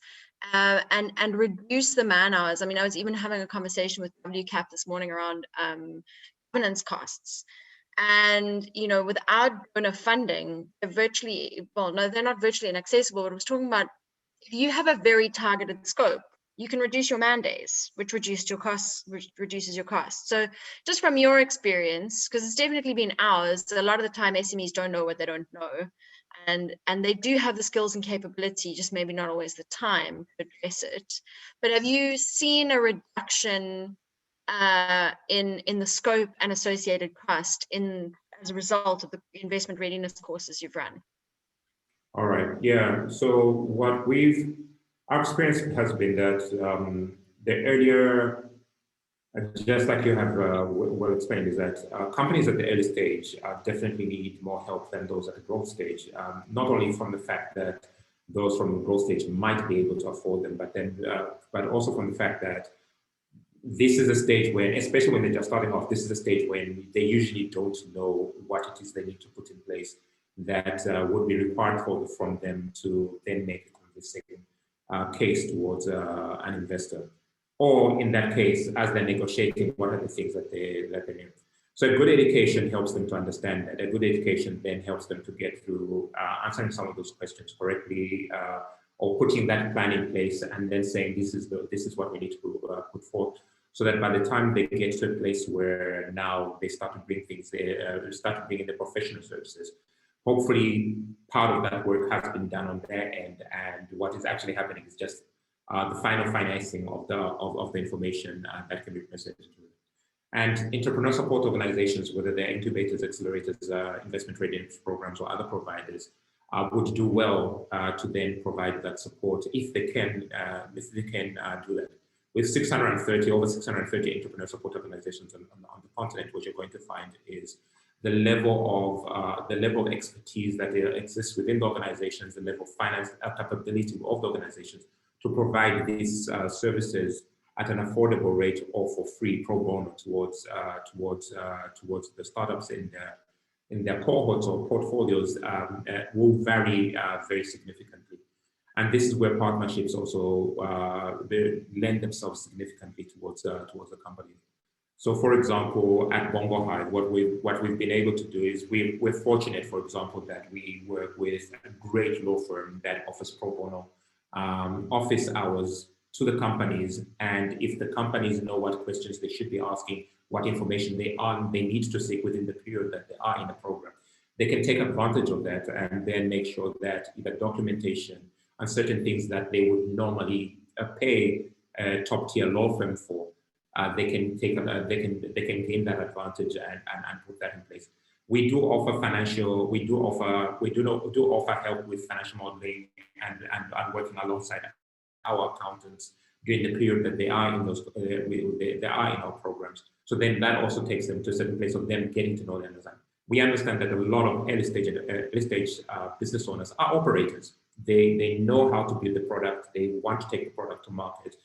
and reduce the man hours. I mean, I was even having a conversation with WCAP this morning around governance costs. And, you know, without donor funding, they're they're not virtually inaccessible, but I was talking about if you have a very targeted scope, you can reduce your man days, which reduces your costs. So just from your experience, because it's definitely been ours, a lot of the time SMEs don't know what they don't know. And they do have the skills and capability, just maybe not always the time to address it. But have you seen a reduction in the scope and associated cost as a result of the investment readiness courses you've run? All right, yeah. So our experience has been that the earlier, just like you have well explained, is that companies at the early stage definitely need more help than those at the growth stage. Not only from the fact that those from the growth stage might be able to afford them, but also from the fact that this is a stage when, especially when they're just starting off, this is a stage when they usually don't know what it is they need to put in place that would be required from them to then make a convincing case towards an investor. Or in that case, as they're negotiating, what are the things that they need. So a good education helps them to understand that. A good education then helps them to get through answering some of those questions correctly, or putting that plan in place and then saying this is what we need to put forth, so that by the time they get to a place where now they start to bring things, they start to bring in the professional services. Hopefully, part of that work has been done on their end, and what is actually happening is just the final financing of the information that can be presented to them. And entrepreneur support organizations, whether they're incubators, accelerators, investment readiness programs, or other providers, would do well to then provide that support if they can do that. With over 630 entrepreneur support organizations on the continent, what you're going to find is the level of expertise that exists within the organizations, the level of finance capability of the organizations to provide these services at an affordable rate or for free pro bono towards the startups in their cohorts or portfolios will vary very significantly. And this is where partnerships also lend themselves significantly towards the company. So, for example, at BongoHive, what we've been able to do is we're fortunate, for example, that we work with a great law firm that offers pro bono office hours to the companies, and if the companies know what questions they should be asking, what information they need to seek within the period that they are in the program, they can take advantage of that and then make sure that either documentation and certain things that they would normally pay a top-tier law firm for, they can gain that advantage and put that in place. We do offer help with financial modeling and working alongside our accountants during the period that they are in those they are in our programs. So then that also takes them to a certain place of them getting to know and understand. We understand that a lot of early stage business owners are operators. They know how to build the product. They want to take the product to market.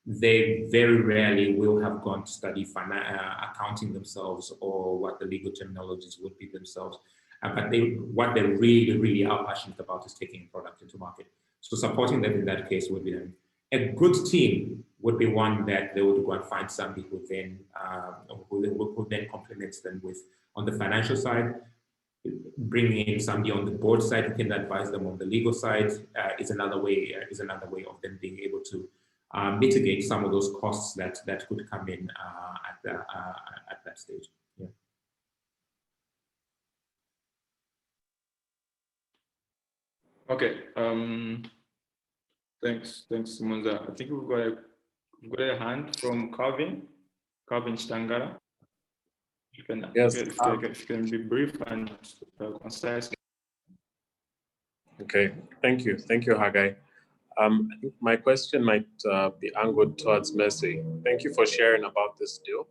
They very rarely will have gone to study accounting themselves or what the legal terminologies would be themselves. But what they really, really are passionate about is taking a product into market. So supporting them in that case would be them. A good team would be one that they would go and find somebody who then complements them with on the financial side. Bringing in somebody on the board side who can advise them on the legal side is another way of them being able to mitigate some of those costs that could come in at that stage. Yeah. Okay. Thanks, Monza. I think we've got a hand from Calvin Stangara. Yes. If you can be brief and concise. Okay, thank you, Haggai. I think my question might be angled towards Mercy. Thank you for sharing about this deal.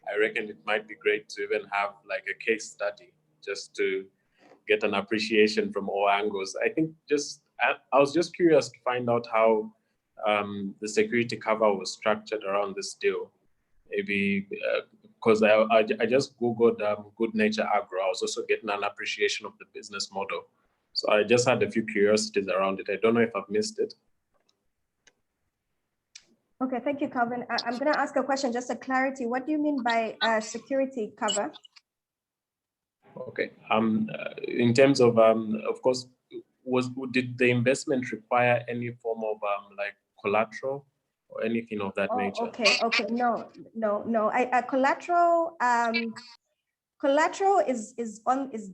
I reckon it might be great to even have like a case study just to get an appreciation from all angles. I think I was just curious to find out how the security cover was structured around this deal. Maybe because I just Googled Good Nature Agro. I was also getting an appreciation of the business model. So I just had a few curiosities around it. I don't know if I've missed it. Okay, thank you, Calvin. I'm going to ask a question, just a clarity. What do you mean by security cover? Okay. In terms of course, did the investment require any form of like collateral or anything of that nature? Okay. No. Collateral is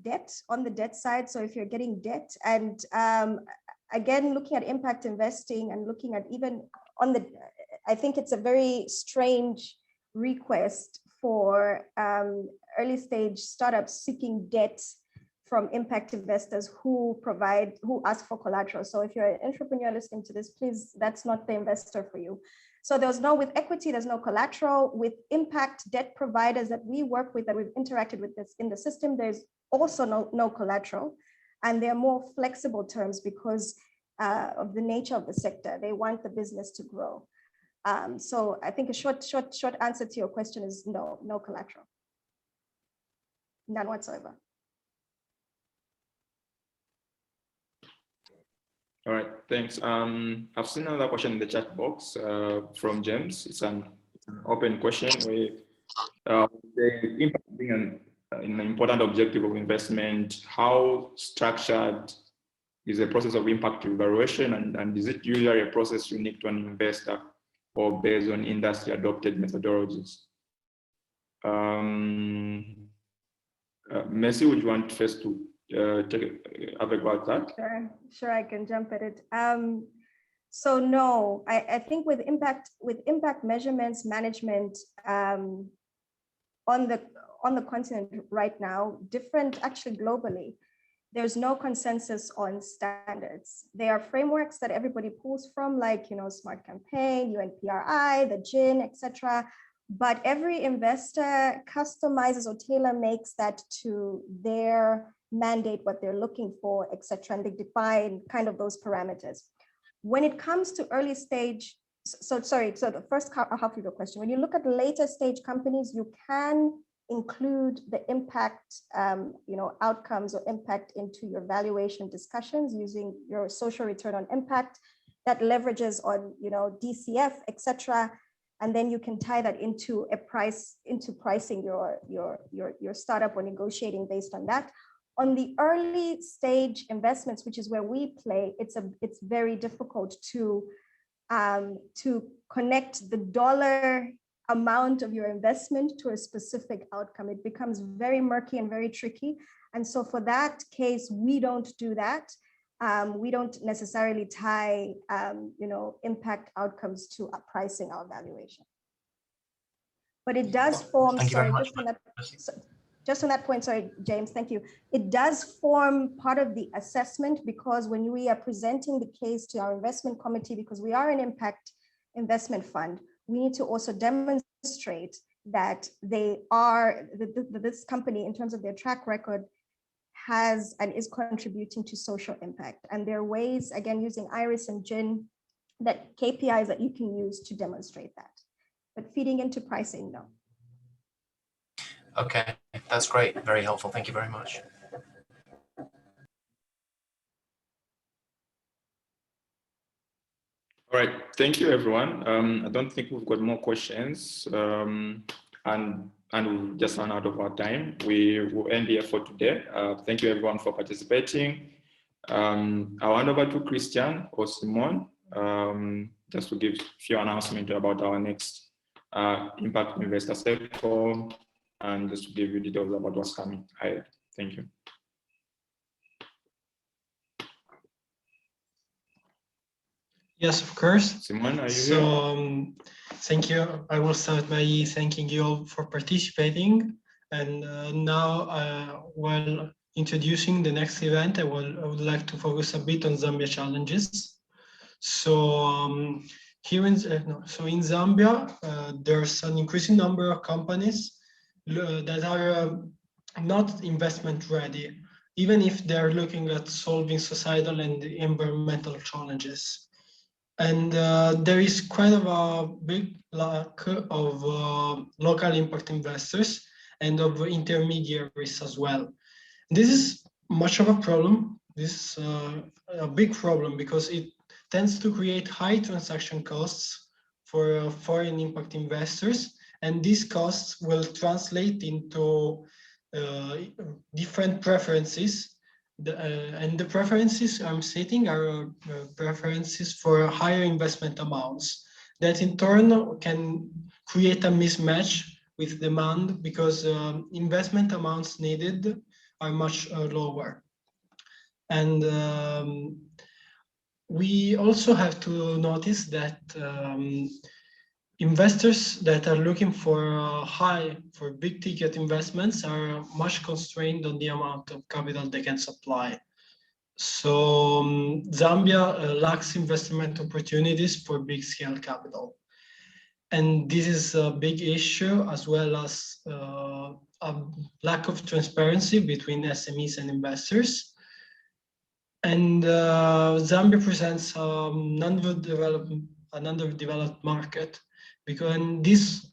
debt on the debt side. So if you're getting debt, and again, looking at impact investing and looking at even on the, I think it's a very strange request for early stage startups seeking debt from impact investors who ask for collateral. So if you're an entrepreneur listening to this, please, that's not the investor for you. So with equity, there's no collateral. With impact debt providers that we work with, that we've interacted with this in the system, there's also no collateral. And they're more flexible terms because of the nature of the sector. They want the business to grow. So I think a short answer to your question is no collateral. None whatsoever. All right, thanks. I've seen another question in the chat box from James. It's an open question where the impact being an important objective of investment, how structured is the process of impact evaluation, and is it usually a process unique to an investor or based on industry adopted methodologies? Mercy, would you want first to have a go at that? Sure, I can jump at it. So no, I think with impact measurements management on the continent right now, actually globally, there's no consensus on standards. There are frameworks that everybody pulls from, like Smart Campaign, UNPRI, the GIN, etc. But every investor customizes or tailor makes that to their mandate, what they're looking for, etc. And they define kind of those parameters. When it comes to early stage, so the first half of your question, when you look at later stage companies, you can include the impact, outcomes or impact into your valuation discussions using your social return on impact that leverages on, DCF, etc. And then you can tie that into pricing your startup or negotiating based on that. On the early stage investments, which is where we play, it's very difficult to connect the dollar amount of your investment to a specific outcome. It becomes very murky and very tricky. And so for that case, we don't do that. We don't necessarily tie, impact outcomes to pricing our valuation. But it does form, just on that point, sorry, James, thank you. It does form part of the assessment, because when we are presenting the case to our investment committee, because we are an impact investment fund, we need to also demonstrate that this company, in terms of their track record, has and is contributing to social impact. And there are ways, again, using Iris and Jin, that KPIs that you can use to demonstrate that. But feeding into pricing, no. Okay, that's great. Very helpful. Thank you very much. All right, thank you, everyone. I don't think we've got more questions, and we've just run out of our time. We will end here for today. Thank you, everyone, for participating. I'll hand over to Christian or Simone, just to give a few announcements about our next Impact Investor Circle, and just to give you details about what's coming ahead. Thank you. Yes, of course. Simone, are you here? Thank you. I will start by thanking you all for participating. And now, while introducing the next event, I would like to focus a bit on Zambia challenges. So here in Zambia, there's an increasing number of companies that are not investment ready, even if they're looking at solving societal and environmental challenges. And there is quite a big lack of local impact investors and of intermediaries as well. This is much of a problem. This is a big problem because it tends to create high transaction costs for foreign impact investors, and these costs will translate into different preferences. And the preferences I'm stating are preferences for higher investment amounts that in turn can create a mismatch with demand, because investment amounts needed are much lower. And we also have to notice that investors that are looking for big ticket investments are much constrained on the amount of capital they can supply. So Zambia lacks investment opportunities for big scale capital. And this is a big issue, as well as a lack of transparency between SMEs and investors. And Zambia presents an underdeveloped market, because this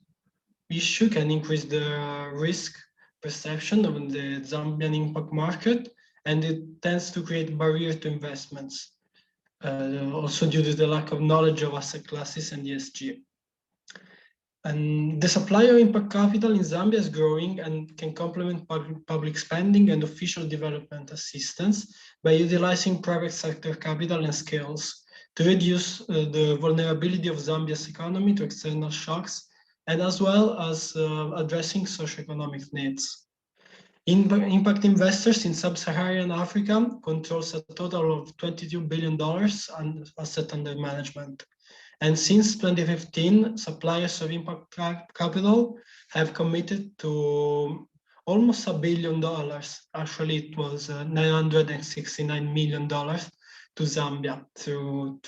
issue can increase the risk perception of the Zambian impact market, and it tends to create barrier to investments, also due to the lack of knowledge of asset classes and ESG. And the supply of impact capital in Zambia is growing and can complement public spending and official development assistance by utilizing private sector capital and skills to reduce the vulnerability of Zambia's economy to external shocks, and as well as addressing socioeconomic needs. Impact investors in sub-Saharan Africa controls a total of $22 billion in assets under management. And since 2015, suppliers of impact capital have committed to almost $1 billion. Actually, it was $969 million to Zambia through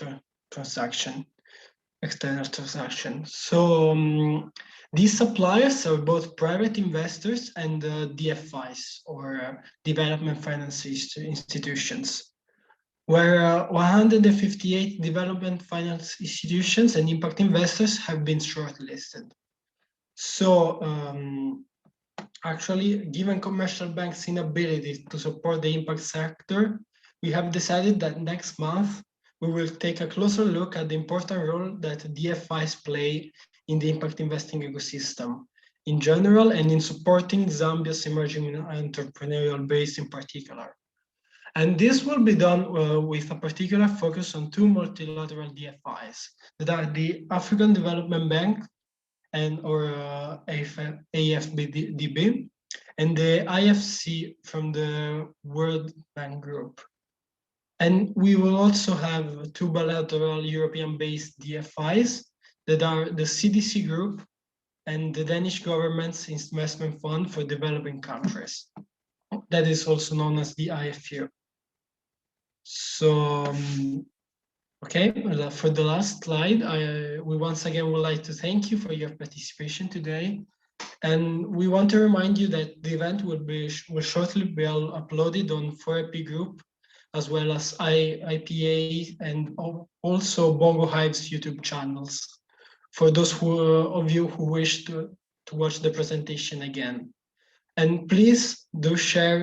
external transaction. So these suppliers are both private investors and DFIs, or development finance institutions, where 158 development finance institutions and impact investors have been shortlisted. So actually, given commercial banks' inability to support the impact sector, we have decided that next month we will take a closer look at the important role that DFIs play in the impact investing ecosystem in general, and in supporting Zambia's emerging entrepreneurial base in particular. And this will be done with a particular focus on two multilateral DFIs, that are the African Development Bank or AfDB, and the IFC from the World Bank Group. And we will also have two bilateral European-based DFIs that are the CDC Group and the Danish government's investment fund for developing countries. That is also known as the AfCFTA. So, okay, for the last slide, we once again would like to thank you for your participation today. And we want to remind you that the event will shortly be uploaded on 4AP Group, as well as IPA and also BongoHive's YouTube channels, for those of you who wish to watch the presentation again. And please do share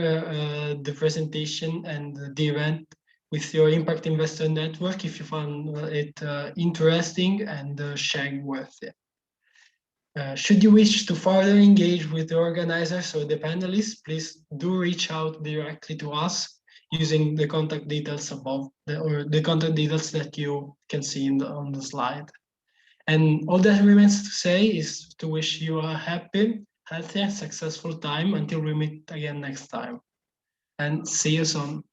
the presentation and the event with your impact investor network if you found it interesting and sharing worth it. Should you wish to further engage with the organizers or the panelists, please do reach out directly to us using the contact details above, or the contact details that you can see on the slide. And all that remains to say is to wish you a happy, healthy, and successful time until we meet again next time. And see you soon.